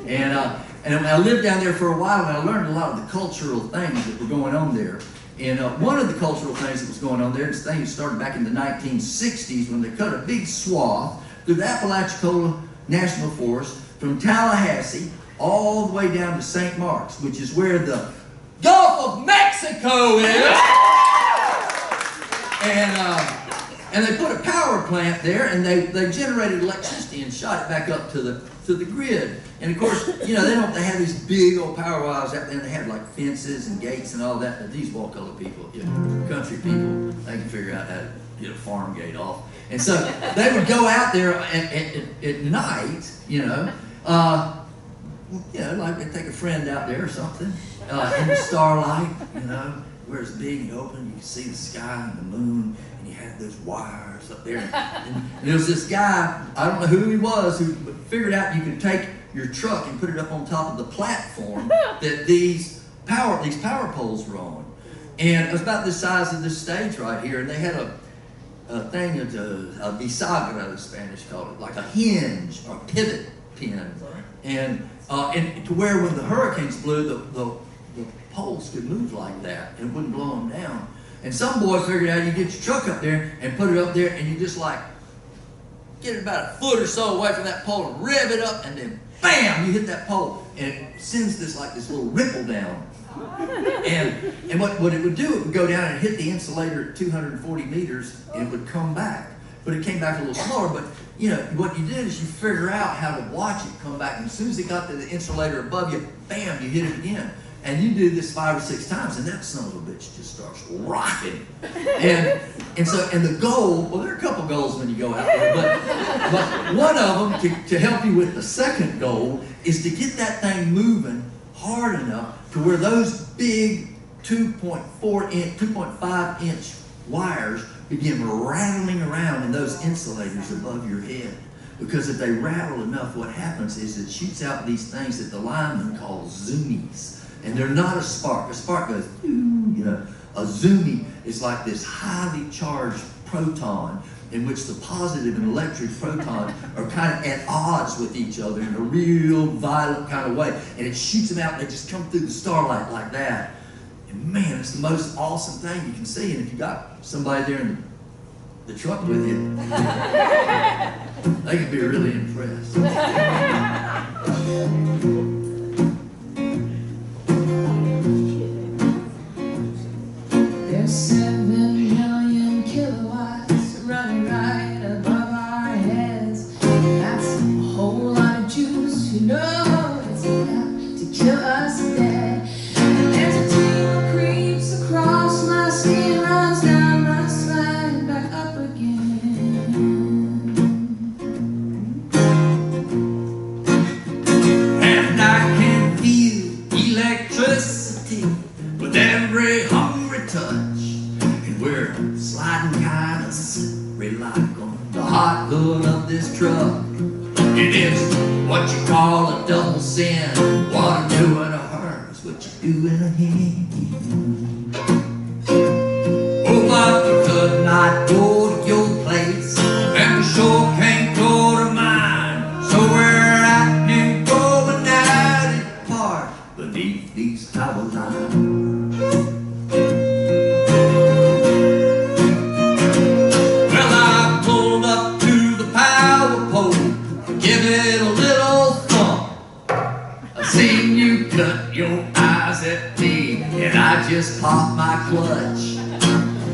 And I lived down there for a while, and I learned a lot of the cultural things that were going on there. And one of the cultural things that was going on there, this thing started back in the 1960s when they cut a big swath through the Apalachicola National Forest from Tallahassee all the way down to St. Mark's, which is where the Gulf of Mexico is. And they put a power plant there, and they generated electricity and shot it back up to the grid. And of course, you know, they have these big old power wires out there, and they have like fences and gates and all that. But these Wakulla people, you know, country people, they can figure out how to get a farm gate off. And so they would go out there at night, like they'd take a friend out there or something, in the starlight, where it's big and open, you can see the sky and the moon, and you have those wires up there. And there was this guy, I don't know who he was, who figured out you could take your truck and put it up on top of the platform that these power poles were on. And it was about the size of this stage right here, and they had a thing, a bisagra, the Spanish called it, like a hinge or a pivot pin. And to where when the hurricanes blew, the poles could move like that and it wouldn't blow them down. And some boy figured out you get your truck up there and put it up there, and you just like get it about a foot or so away from that pole and rev it up, and then bam, you hit that pole, and it sends this little ripple down. And what it would do, it would go down and hit the insulator at 240 meters, and it would come back. But it came back a little slower. But what you did is you figure out how to watch it come back, and as soon as it got to the insulator above you, bam, you hit it again. And you do this 5 or 6 times, and that son of a bitch just starts rocking. And the goal, well, there are a couple goals when you go out there, but one of them to help you with the second goal is to get that thing moving hard enough to where those big 2.5 inch wires begin rattling around in those insulators above your head. Because if they rattle enough, what happens is it shoots out these things that the linemen call zoomies. And they're not a spark. A spark goes, a zoomie is like this highly charged proton in which the positive and electric proton are kind of at odds with each other in a real violent kind of way. And it shoots them out, and they just come through the starlight like that. And man, it's the most awesome thing you can see. And if you got somebody there in the truck with you, they can be really impressed. There's 7 million kilowatts running right above our heads. That's a whole lot of juice, it's enough to kill us dead. And there's a tingle creeps across my skin, runs down my spine, back up again. And I can feel electricity with every hungry touch. And we're sliding kind of slippery like on the hot hood of this truck. It is what you call a double sin. What I'm doing to her is what you do in a him. Oh, but we could not go to your place, and we sure can't go to mine. So we're acting going at it apart beneath these power lines. Well, I pulled up to the power pole to give it a little thump. I seen you cut your eyes at me, and I just popped my clutch.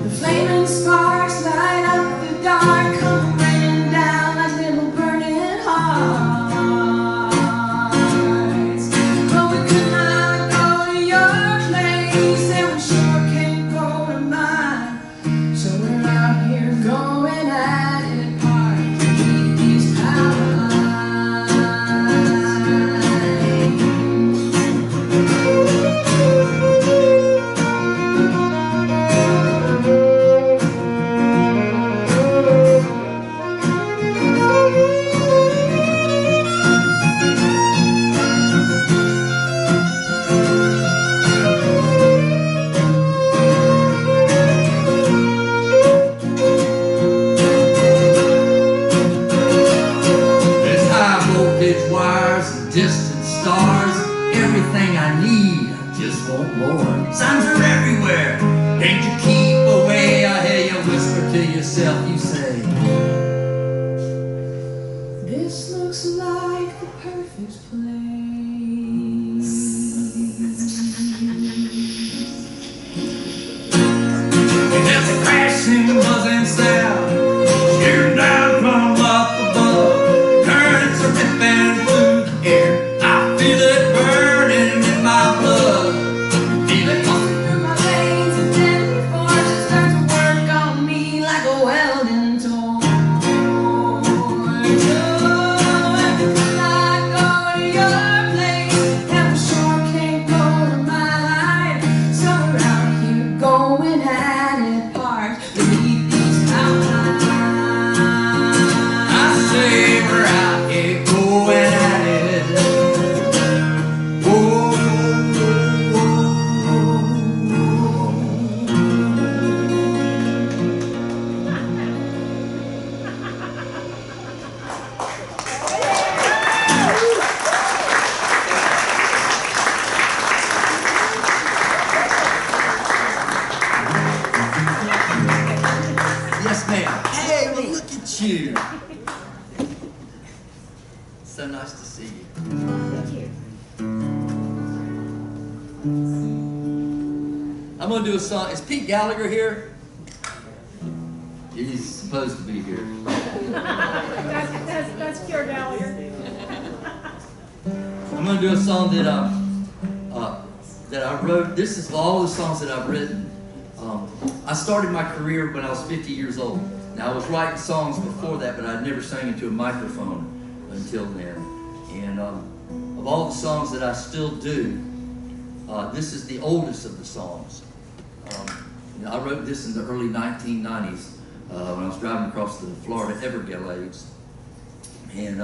The flaming sparks light up the dark, come raining down like little burning hearts. perfect place. And there's a crashing, buzzing sound, tearing down from up above. Currents are ripping through the air. I feel it burning in my blood. Feel it Coursing through my veins, and then before she starts to work on me like a welding tool. Every time I go to your place, and I sure can't go to mine. So we're out here going at it hard beneath these mountains. I say we're out here going at it. Whoa, yes, ma'am. Hey, well, look at you. So nice to see you. I'm going to do a song. Is Pete Gallagher here? He's supposed to be here. That's pure Gallagher. I'm going to do a song that I wrote. This is all the songs that I've written. I started my career when I was 50 years old. Now, I was writing songs before that, but I'd never sang into a microphone until then. And of all the songs that I still do, this is the oldest of the songs. I wrote this in the early 1990s when I was driving across the Florida Everglades. And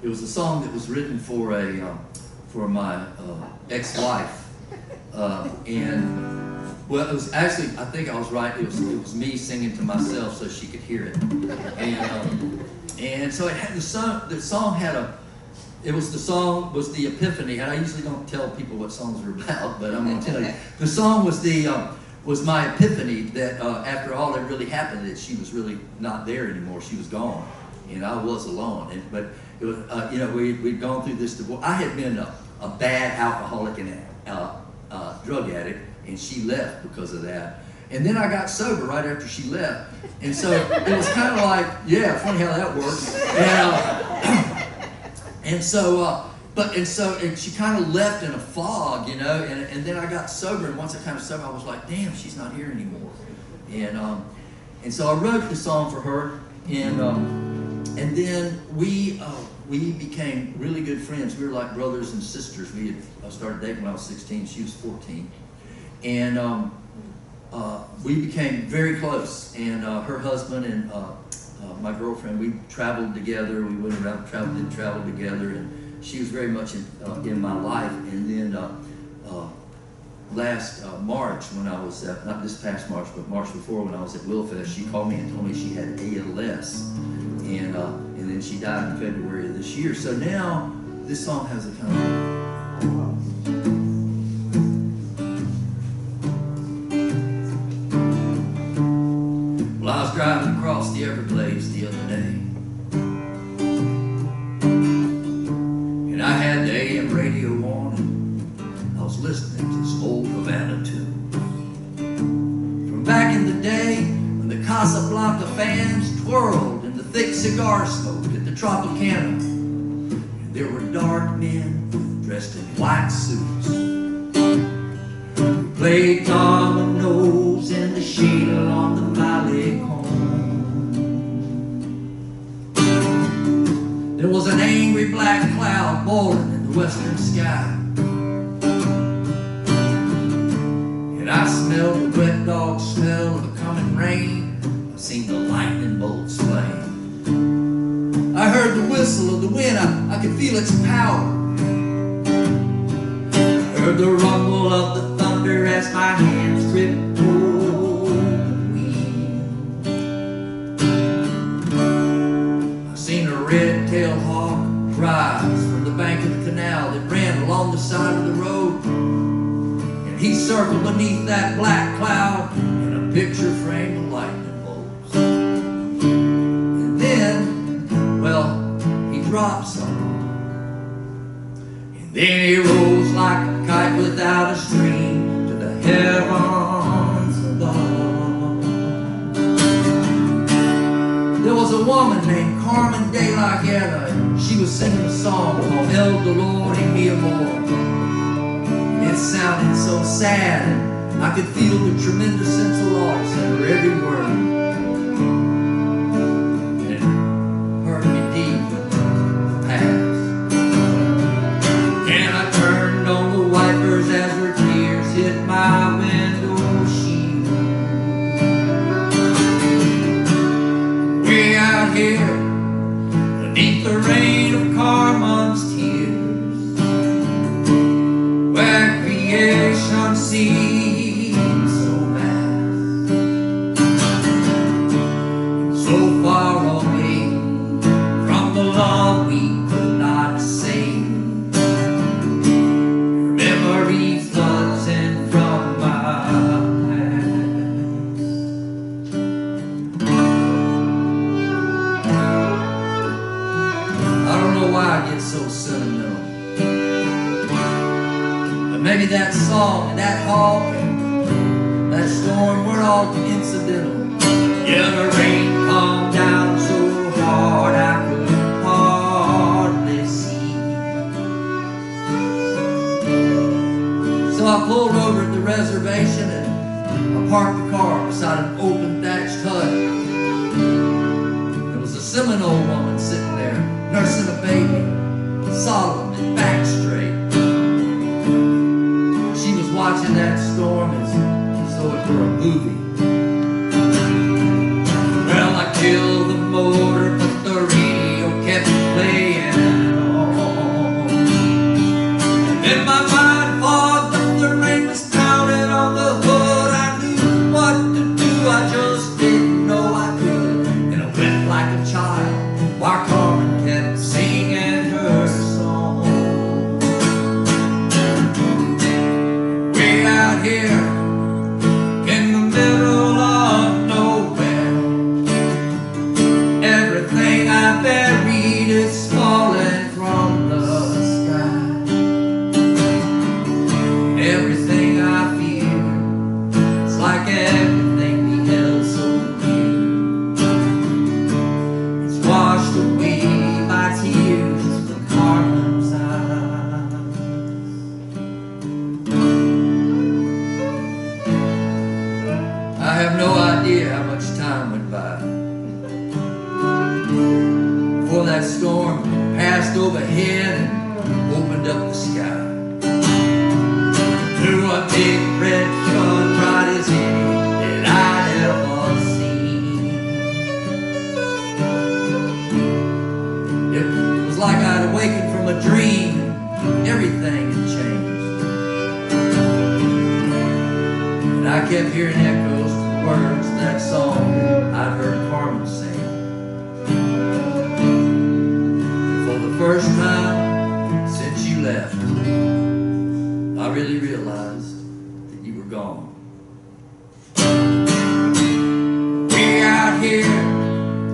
it was a song that was written for my ex-wife. And well, it was actually, I think I was right. It was me singing to myself so she could hear it. And so it had the song had a. The song was the Epiphany, and I usually don't tell people what songs are about, but I'm going to tell you. The song was was my epiphany that after all that really happened, that she was really not there anymore. She was gone, and I was alone. But it was, we'd gone through this divorce. I had been a bad alcoholic and drug addict, and she left because of that. And then I got sober right after she left, and so it was kind of like, yeah, funny how that works. And she kind of left in a fog, and then I got sober, and once I kind of sober, I was like, damn, she's not here anymore. And so I wrote the song for her, and then we became really good friends. We were like brothers and sisters. I started dating when I was 16, she was 14. And we became very close, and her husband and my girlfriend, we traveled together. We went around, traveled together, and she was very much in my life. And then last March, when I was not this past March, but March before, when I was at Willfest, she called me and told me she had ALS, and then she died in February of this year. So now this song has a kind of Well, I was driving across the Everglades the other day, and I had the AM radio on, and I was listening to this old Havana tune. From back in the day, when the Casablanca fans twirled in the thick cigar smoke at the Tropicana, and there were dark men dressed in white suits who played dominoes in the shade along the valley home. There was an angry black cloud boiling in the western sky, and I smelled the wet dog smell of the coming rain. I seen the lightning bolts flame. I heard the whistle of the wind. I could feel its power. I heard the rumble of the thunder as my hands gripped hold the wheel. I seen a red-tailed hawk rise from the bank of the canal that ran along the side of the road, and he circled beneath that black cloud in a picture frame of lightning bolts. And then, well, he dropped something, Then he rose like a kite without a string to the heavens above. There was a woman named Carmen de la Guerra, and she was singing a song called El Dolor y Mi Amor. It sounded so sad, and I could feel the tremendous sense of loss in her every word. And it hurt me deep with the past. And I turned on the wipers as her tears hit my window shield. Way out here, beneath the rain of Carmen's tears, where creation seems so vast, so far away from the love we could not sing. Memory floods in from my past. I don't know why I get so sentimental. Maybe that song and that hawk and that storm were all incidental. Yeah, the rain calmed down so hard I could hardly see. So I pulled over at the reservation and I parked the car beside an open thatched hut. There was a Seminole woman sitting there nursing a baby, solemn and back straight. Watching that storm as though it were a movie. Well, I killed the motor, but the radio kept playing on. And then my mind fogged up, the rain was pounding on the hood. I knew what to do, I just didn't know I could. And I went like a child while Carmen kept singing her song. Out here in the middle of nowhere, everything I buried is falling from the sky. Everything I fear, it's like everything we held so dear. It's washed away by tears from Carmen's eyes. I have no idea how much time went by before that storm passed overhead and opened up the sky. Through a big red sun, bright as any that I'd ever seen. It was like I'd awakened from a dream and everything had changed. And I kept hearing echoes to the words of that song I'd heard Carmen sing. And for the first time since you left, I really realized that you were gone. Way out here,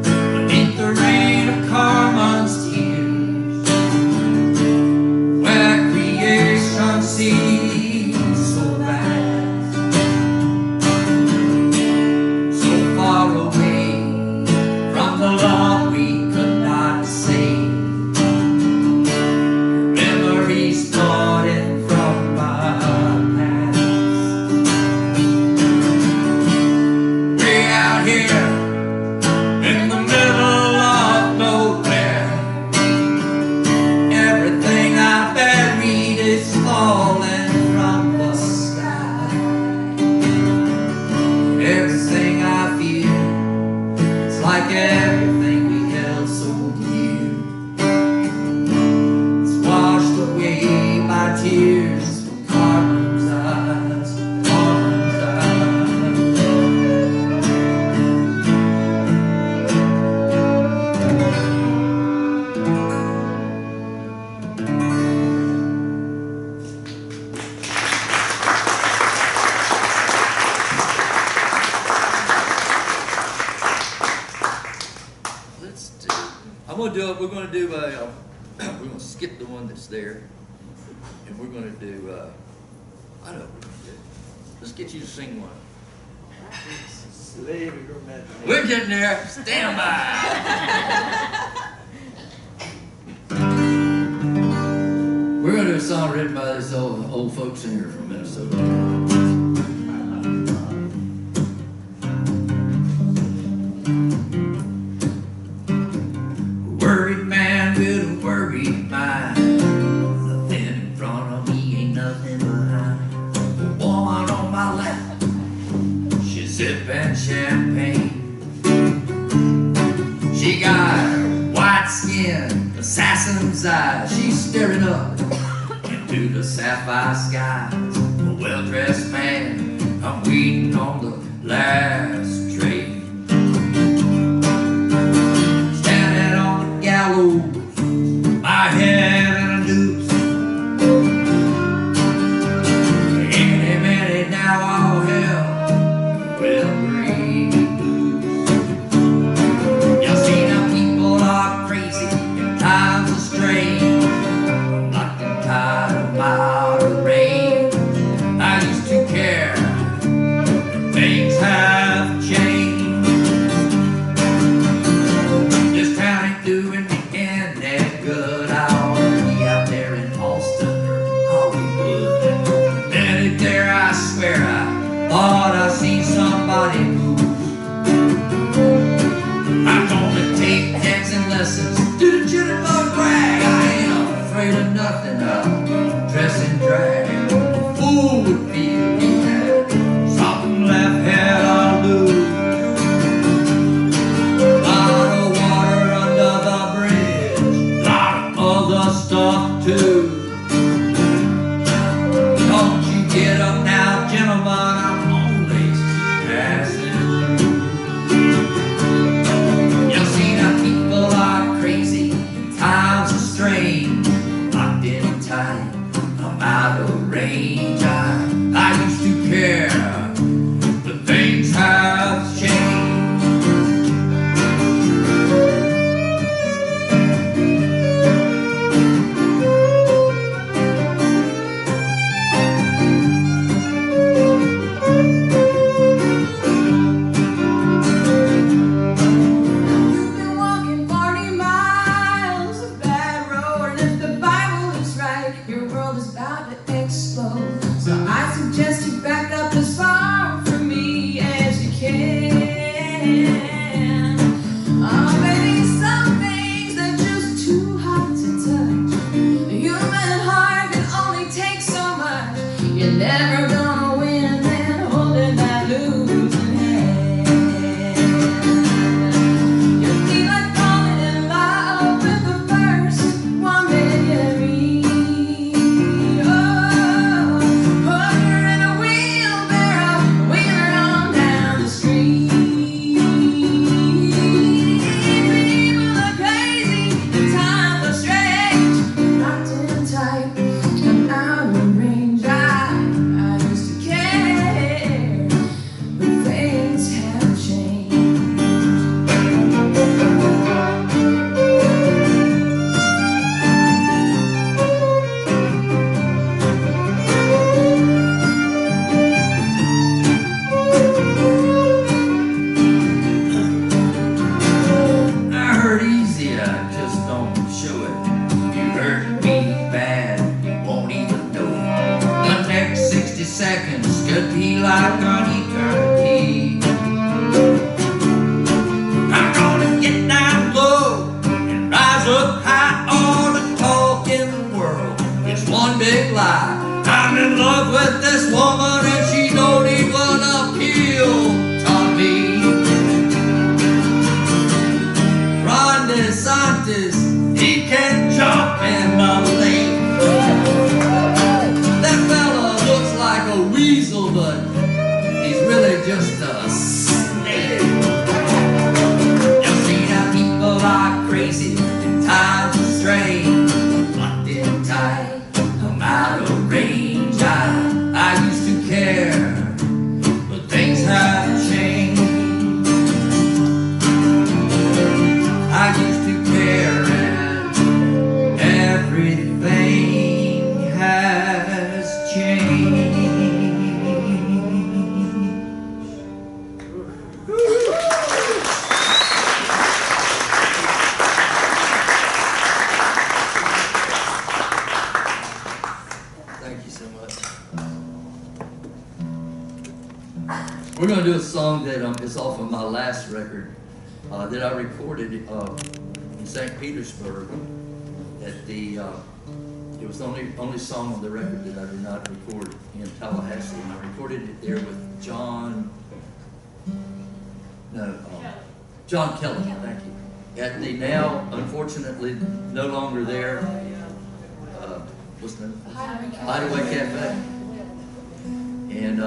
beneath the rain of Carmen's tears, where creation seems so vast, so far away from the love we could not say. Memories flooding from my past. Way out here in the middle of nowhere, everything I buried is falling from the sky. Everything I feel, it's like everything we held so dear. It's washed away by tears from Carmen's eyes, Carmen's eyes. I'm gonna do it. We're gonna do a. We're gonna skip the one that's there. and we're going to do, I know what we're going to do. Let's get you to sing one. Slave of your imagination. We're getting there. Stand by. We're going to do a song written by this old folk singer from Minnesota. Worried man with a worried mind. Nothing in front of me, ain't nothing behind. The woman on my lap, she's sipping champagne. She got white skin, assassin's eyes. She's staring up into the sapphire skies. A well-dressed man, I'm waiting on the last train. Standing on the gallows, my head in a noose. Any minute now, all hell will break loose. You see, now people are crazy in times of strain. Locked and tied of mild rain. I used to care, things have changed. This town ain't doing me any good. I ought to be out there in Austin or Hollywood. The minute there, I swear I thought I seen somebody move. I'm gonna take dancing lessons, do the jitterbug rag. I ain't afraid of nothing. I'll dress in drag. A fool would feel he had something left head I'll lose. Lot of water under the bridge, lot of other stuff too. Don't you get up now, gentlemen, I'm only passing through. You see, now people are crazy, times are strange. Locked in tight, I'm out of range. I used to care, but things have changed. You've been walking 40 miles of bad road, and if the Bible is right, your world is about to explode. So I suggest you back up as far from me as you can. Oh, baby, some things are just too hard to touch. The human heart can only take so much. You're never gonna win then holding that losing hand. You feel like falling in love with the first one that you meet. Oh, put her in a wheelbarrow, wheel her on down the street. People are crazy, and times are strange. Locked in tight, I'm out of range. I used to care, but things have changed. I hurt easy, I just don't show it. You hurt me bad, you won't even know it. The next 60 seconds could be like an eternity. I'm gonna get down low and rise up high. All the talk in the world is one big lie. I'm in love with this woman and she don't even appeal to me. Ron DeSantis, he can jump in the lake. That fella looks like a weasel, but he's really just a snake. You see, now people are crazy and times are strange. Locked in tight, I'm out of range. I used to care, but things have changed. I used to care and everything has going to do a song that is off of my last record that I recorded in St. Petersburg. At the it was the only song on the record that I did not record in Tallahassee, and I recorded it there with John Kelly. Thank you. At the now, unfortunately, no longer there. What's the name? Hideaway Cafe. And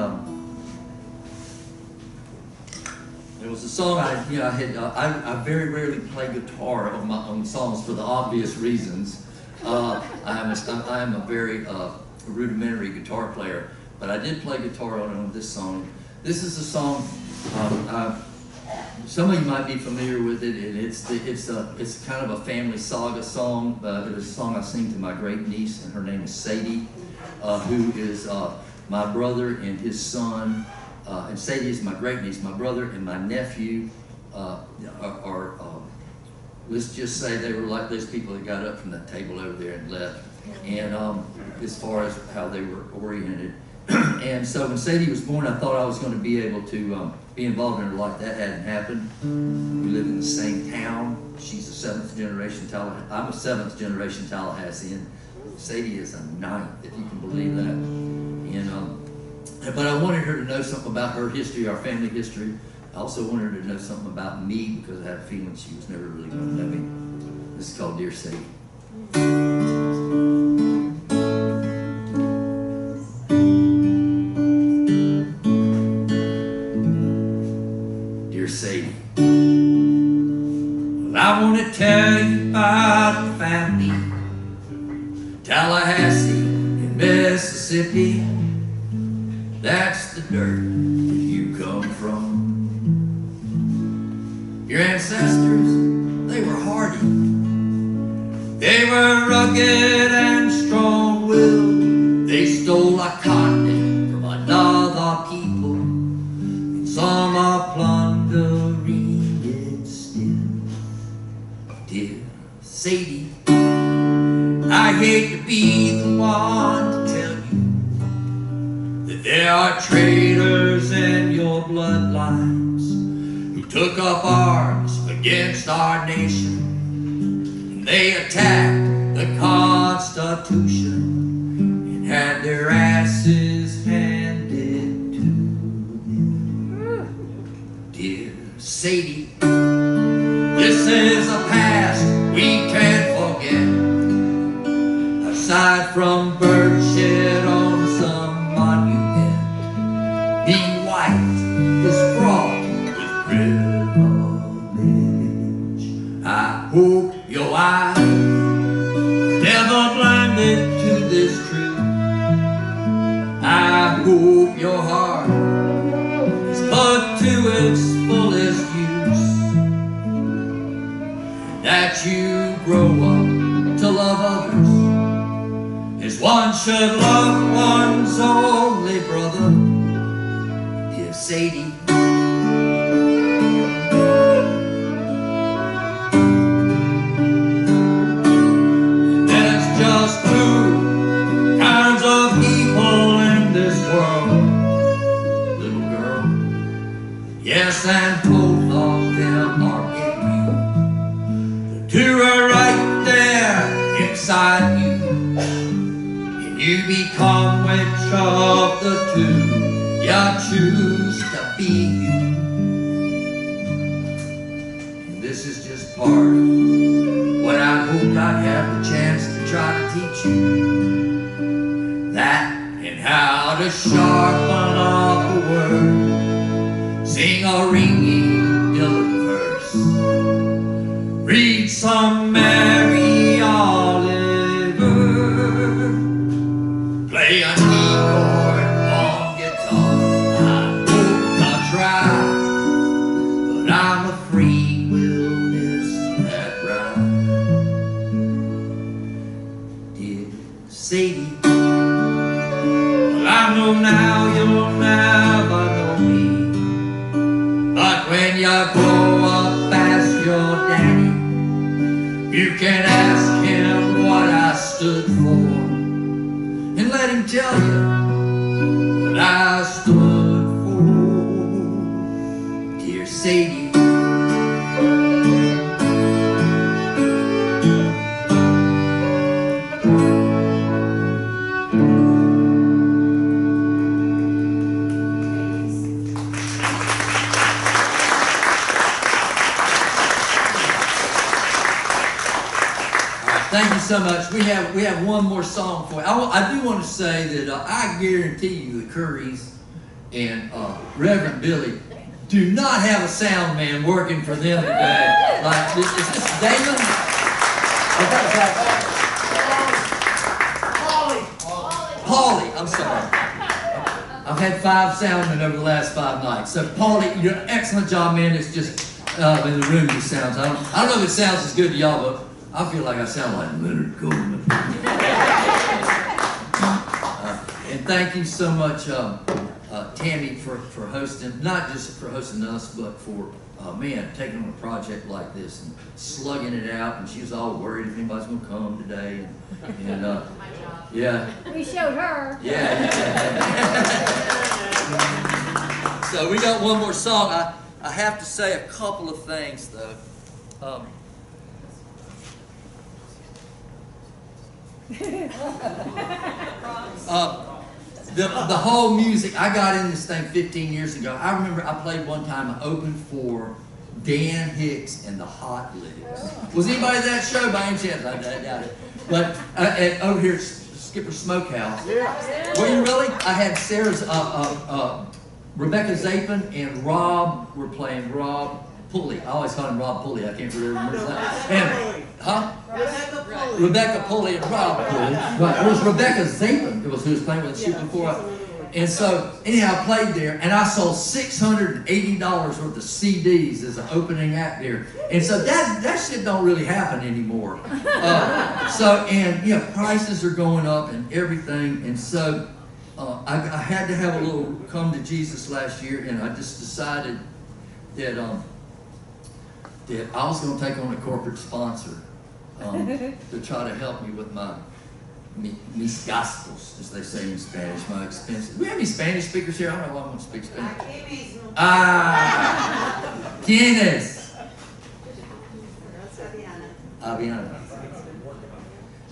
it was a song I very rarely play guitar on my own songs for the obvious reasons. I am a very rudimentary guitar player, but I did play guitar on this song. This is a song. Some of you might be familiar with it, and it's kind of a family saga song. It is a song I sing to my great niece, and her name is Sadie, who is my brother and his son. And Sadie is my great niece. My brother and my nephew are let's just say they were like those people that got up from that table over there and left. And as far as how they were oriented. And so when Sadie was born, I thought I was going to be able to be involved in her life. That hadn't happened. We live in the same town. She's a seventh generation Tallahassee. I'm a seventh generation Tallahassean. Sadie is a ninth, if you can believe that. And but I wanted her to know something about her history, our family history. I also wanted her to know something about me because I had a feeling she was never really going to know me. This is called Dear Sadie. Dear Sadie, well, I want to tell you about the family, Tallahassee in Mississippi. That's the dirt that you come from. Your ancestors, they were hardy. They were rugged and strong-willed. They stole a continent from another people. And some are plundering it still. Dear Sadie, I hate to be the one to tell you that there are traitors in your bloodlines who took up arms against our nation. And they attacked the Constitution and had their asses handed to them. Dear Sadie, this is a past we can't forget. Aside from bird shit on some monument, being white is fraught with privilege. I hope your eyes are never blinded to this truth. I hope your heart is put to its fullest use, that you grow up to love others as one should love one's only brother. Dear Sadie, there's just two kinds of people in this world, little girl. Yes, and both of them are in you. The two are right there inside you. You become which of the two you choose to be you. And this is just part of what I hope I'd have the chance to try to teach you. That and how to sharpen up a word, sing a ringing Dylan verse, read some Mary Oliver, play an E chord on guitar. I hope I'll try, but I'm afraid we'll miss that ride. Dear Sadie, well, I know now you'll never know me, but when you grow up as your daddy, you can ask him what I stood for, and let him tell you what I stood for. Here's Sadie. Thank you so much. We have one more song for you. I do want to say that I guarantee you the Currys and Reverend Billy do not have a sound man working for them today. Like, is this Damon? Paulie, I'm sorry. I've had 5 soundmen over the last 5 nights. So, Paulie, you're an excellent job, man. It's just in the room just sounds. I don't know if it sounds as good to y'all, but I feel like I sound like Leonard Coleman. And thank you so much, Tammy, for hosting, not just for hosting us, but for, man, taking on a project like this and slugging it out. And she was all worried if anybody's going to come today. And yeah. We showed her. Yeah. So we got one more song. I have to say a couple of things, though. The whole music, I got in this thing 15 years ago. I remember I played one time, I opened for Dan Hicks and the Hot Licks. Was anybody at that show by any chance? I doubt it. But over here at Skipper Smokehouse. Yeah. Were you really? I had Sarah's, Rebecca Zapin and Rob were playing. Rob Pulley. I always call him Rob Pulley. I can't remember that. And, huh? Rebecca Pulley and Rob Pulley. But it was Rebecca Zapin who was playing with the shoot before. And so, anyhow, I played there, and I sold $680 worth of CDs as an opening act there. And so that shit don't really happen anymore. And you know, prices are going up and everything. And so, I had to have a little come to Jesus last year, and I just decided that I was going to take on a corporate sponsor to try to help me with mis gastos, as they say in Spanish, my expenses. Do we have any Spanish speakers here? I don't know why I want to speak Spanish. ¿Quién es? Aviana.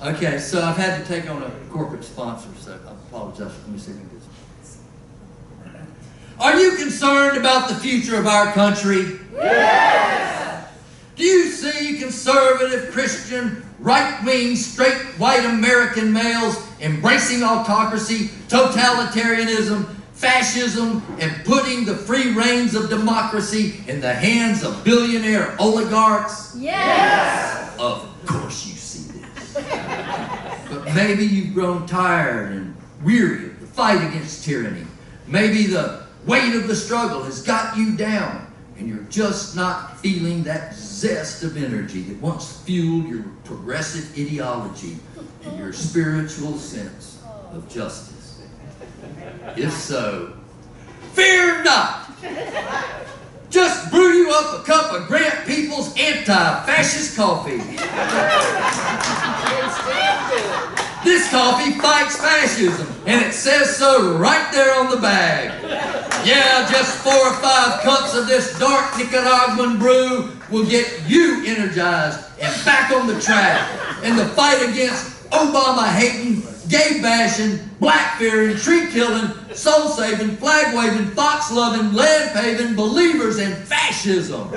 Okay, so I've had to take on a corporate sponsor, so I apologize. Let me see if we can do this. Are you concerned about the future of our country? Yes! Do you see conservative, Christian, right-wing, straight, white American males embracing autocracy, totalitarianism, fascism, and putting the free reins of democracy in the hands of billionaire oligarchs? Yes! Of course you see this. But maybe you've grown tired and weary of the fight against tyranny. Maybe the weight of the struggle has got you down, and you're just not feeling that zest of energy that once fueled your progressive ideology and your spiritual sense of justice. If so, fear not! Just brew you up a cup of Grant Peeples anti-fascist coffee. This coffee fights fascism, and it says so right there on the bag. Yeah, just 4 or 5 cups of this dark Nicaraguan brew will get you energized and back on the track in the fight against Obama-hating, gay-bashing, black-fearing, tree-killing, soul-saving, flag-waving, fox-loving, land-paving believers in fascism.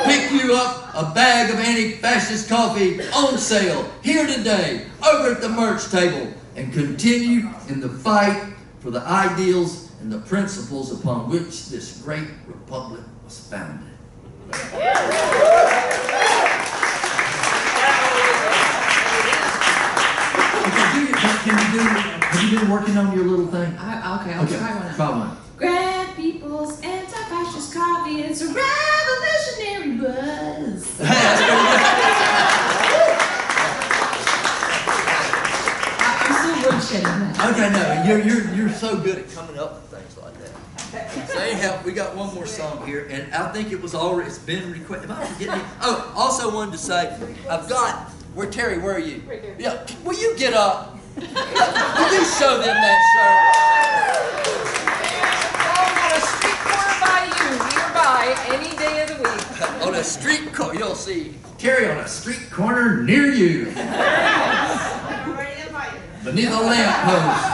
Pick you up a bag of anti-fascist coffee on sale here today over at the merch table and continue in the fight for the ideals and the principles upon which this great republic was founded. Have you been working on your little thing? I'll try one. Try one. Grant Peeples anti-fascist coffee. It's a revolutionary buzz. I'm still woodshedding that. Okay, no, you're so good at coming up with things like that. So anyhow, we got one more song here, and I think it's been requested. Am I forgetting? Oh, also wanted to say, Terry, where are you? Right here. Yeah, will you get up? Will you show them that shirt? I want to speak more by you, hear by a street corner. You'll see Terry on a street corner near you. Beneath a lamppost.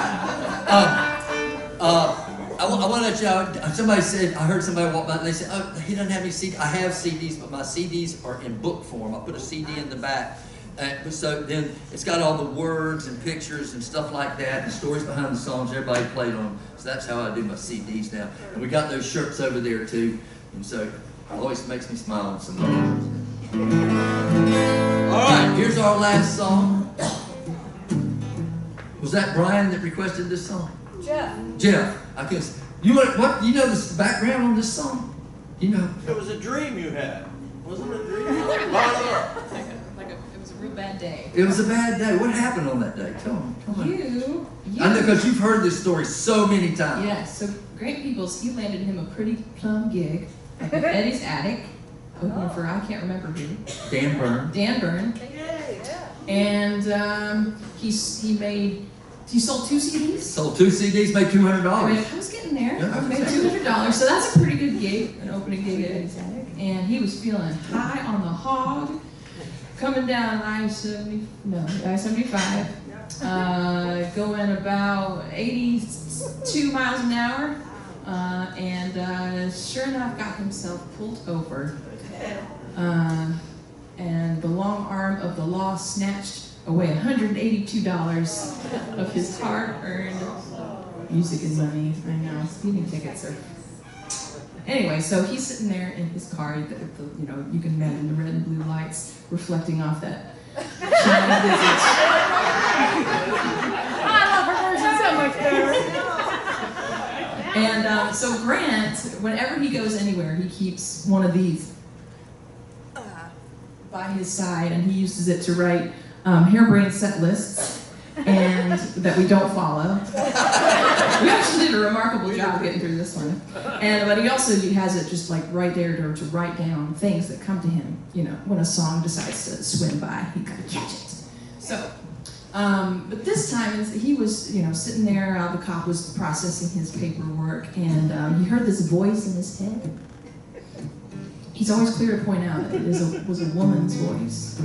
I want to let you know, somebody said, I heard somebody walk by, they said, oh, he doesn't have any CDs. I have CDs, but my CDs are in book form. I put a CD in the back. So then it's got all the words and pictures and stuff like that, and stories behind the songs everybody played on. So that's how I do my CDs now. And we got those shirts over there too. And so it always makes me smile when somebody does. All right, here's our last song. Was that Brian that requested this song? Jeff. I guess. You know the background on this song? You know. It was a dream you had. Wasn't it a dream? It was a real bad day. It was a bad day. What happened on that day? Come on. You. I know because you've heard this story so many times. Yes, so Grant Peeples, he landed him a pretty plum gig at Eddie's Attic, opening for, I can't remember who. Dan Byrne. And he sold 2 CDs. Sold 2 CDs, made $200. I was getting there. Yeah, Made $200, so that's a pretty good gig, an opening gig at Eddie's Attic. And he was feeling high on the hog, coming down I-75, going about 82 miles an hour, and sure enough got himself pulled over. And the long arm of the law snatched away $182 of his hard-earned music and money. I know, speeding tickets are... Anyway, so he's sitting there in his car. You can imagine the red and blue lights reflecting off that shiny visage. I love her version so much better. And so Grant, whenever he goes anywhere, he keeps one of these by his side, and he uses it to write harebrained set lists and that we don't follow. We actually did a remarkable job getting through this one. But he also has it just like right there to write down things that come to him, when a song decides to swim by, he gotta catch it. So, but this time he was, sitting there, the cop was processing his paperwork, and he heard this voice in his head. He's always clear to point out that it was a woman's voice.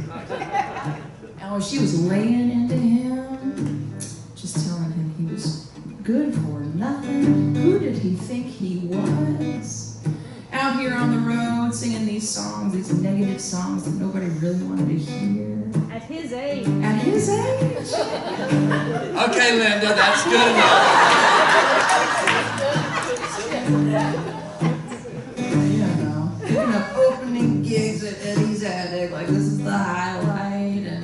Oh, she was laying into him, just telling him he was good for nothing. Who did he think he was? Out here on the road, singing these songs, these negative songs that nobody really wanted to hear. At his age. At his age? Okay, Linda, that's good enough. Picking up opening gigs at Eddie's Attic, like this is the highlight, and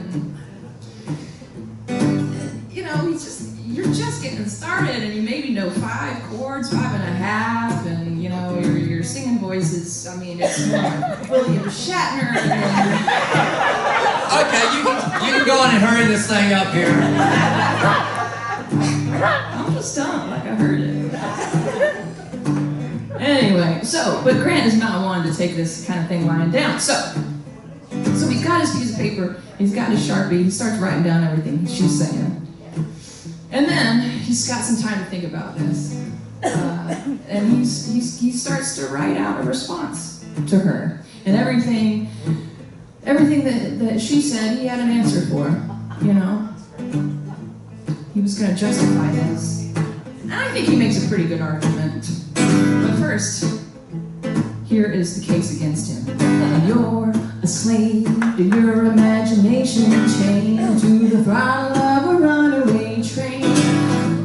you're just getting started, and you maybe know 5 chords, 5 and a half, and your singing voices. I mean, it's more William Shatner. Okay, you can go on and hurry this thing up here. I'm just telling like I heard it. Anyway, but Grant is not wanting to take this kind of thing lying down. So he's got his piece of paper, he's got his Sharpie, he starts writing down everything she's saying. And then he's got some time to think about this. And he starts to write out a response to her. And everything that she said, he had an answer for, He was going to justify this. And I think he makes a pretty good argument. But first, here is the case against him. You're a slave to your imagination, chained to the throttle of a runaway train.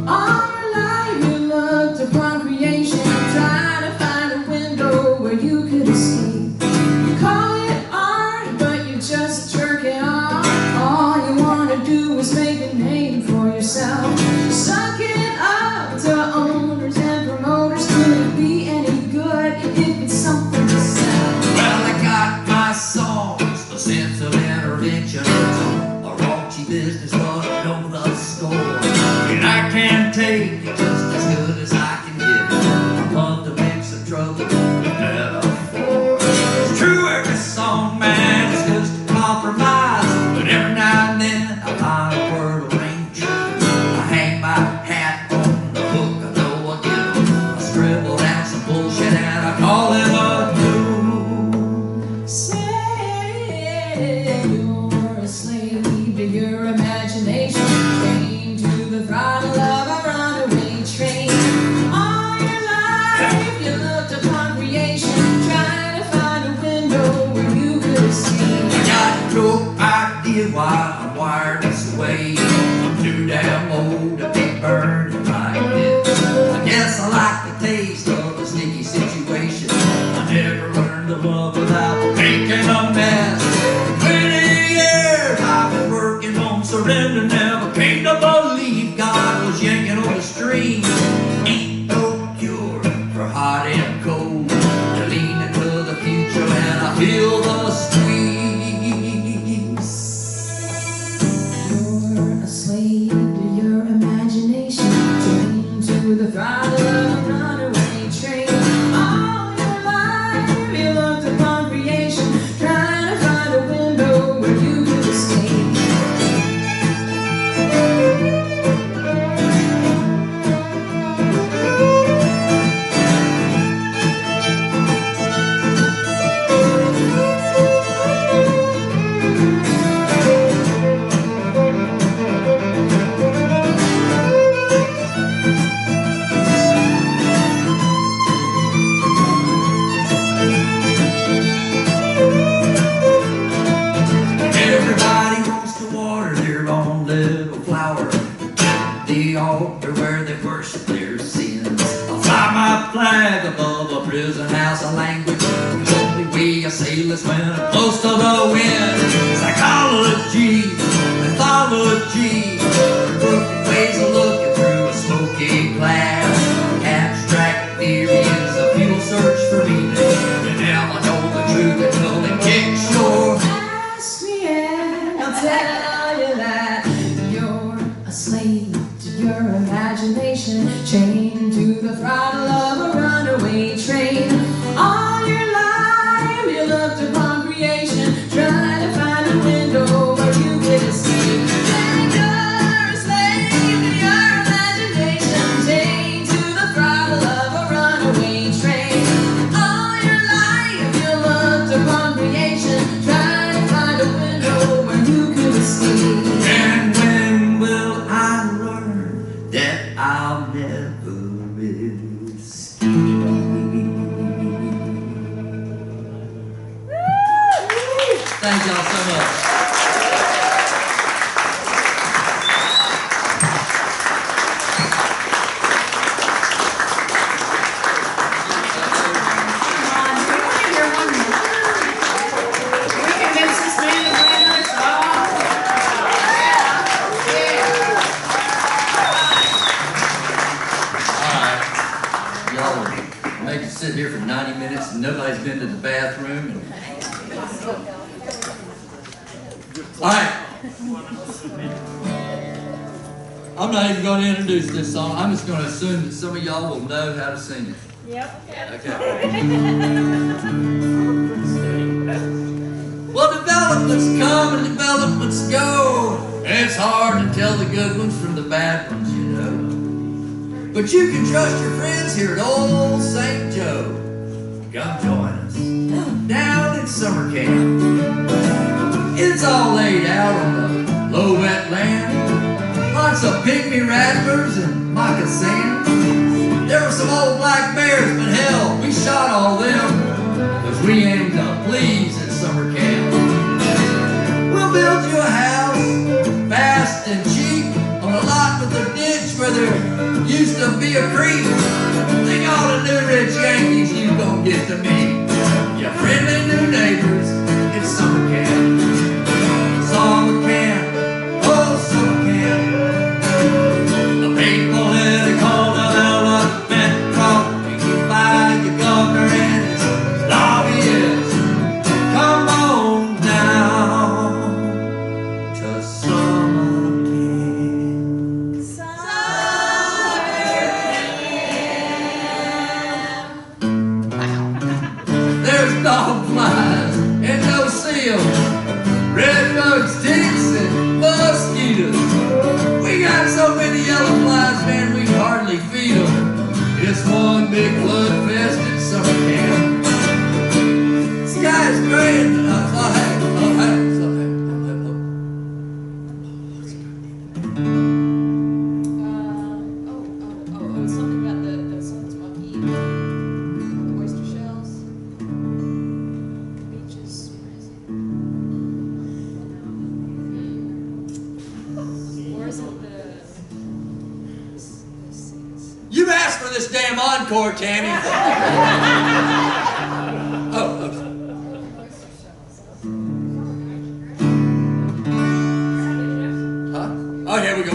All your life you looked upon creation, trying to find a window where you could escape. You call it art, but you just jerk it off. All you want to do is make a name for yourself. Suck it up to owners and promoters. Could it be any good if it's something to sell? Well, I got my songs, the sense of intervention. A raunchy business, but no the recreation, trying to find a window where you could see. I got no idea why I'm wired this way. I'm too damn old to be burning like this. I guess I like the taste of a sticky situation. I never learned to love without making a mess. 20 years I've been working on surrender. Never came to believe God was yanking on the string. Ain't no cure for hot and cold. I lean into the future and I feel the squeeze. You're a slave to your imagination, chained to the throttle of a runaway train. All your life you looked upon creation, trying to find a window where you could escape. Everybody wants to water their own little flower, the altar where they worship their sins. I'll fly my flag above a prison house of language. The only way a sailor swim close to the wind. Psychology, mythology, crooked ways of looking through a smoky glass. Abstract theory is a futile search for meaning. And now I know the truth until it kicks shore. Ask me and I'll tell you that you're a slave to your imagination, chained to the throttle of a runaway train. All your life you looked upon creation, trying to find a window where you could escape. And you're a slave to your imagination, chained to the throttle of a runaway train. All your life you looked upon creation, trying to find a window where you could escape. And when will I learn that I'll never escape? Thank y'all so much. We convinced this man to play another song. All right, y'all make us sit here for 90 minutes and nobody's been to the bathroom. All right. I'm not even going to introduce this song. I'm just going to assume that some of y'all will know how to sing it. Yep. Okay. Well, developments come and developments go, and it's hard to tell the good ones from the bad ones, you know. But you can trust your friends here at Old St. Joe. Come join us down at summer camp. It's all laid out on the low wet land. Lots of pygmy rattlers and moccasins. There were some old black bears, but hell, we shot all them, 'cause we aimed to please at summer camp. We'll build you a house, fast and cheap, on a lot with a ditch where there used to be a creek. Think all the new rich Yankees you gon' get to meet. Your friendly new neighbors, it's summer camp. Summer camp, oh summer camp. The people that are called the elephant crop, you can buy your governor and his lobbyists. Come on down to summer camp. There's dog flies and no seals, redbugs, ticks, and mosquitoes. We got so many yellow flies, man, we can hardly feed them. It's one big blood fest at summer camp. Sky's gray and Something about the sun's monkey, oyster shells. for this damn encore, Tammy. Oh, okay. Huh? Oh, here we go.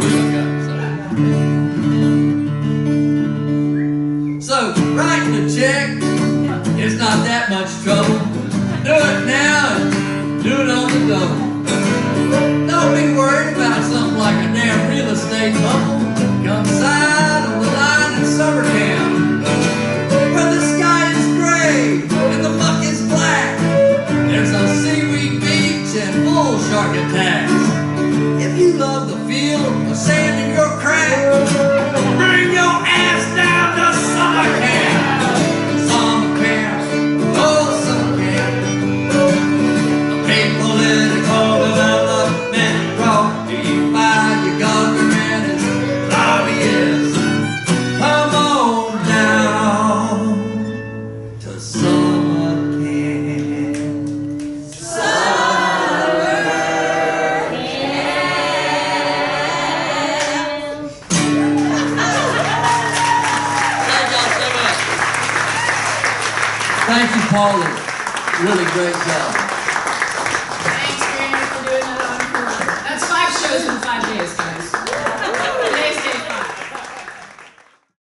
So, writing a check is not that much trouble. Do it now and do it on the double. Don't be worried about something like a damn real estate bubble. Come sign on the line in summer camp, where the sky is gray and the muck is black. There's a seaweed beach and bull shark attacks. If you love the feel of sand in your crack, bring your ass down to summer camp. Summer camp, oh summer camp. A big political development brought to you by your government as lobbyists. Come on down to summer camp. Thank y'all so much. Thank you, Paula. Really great job.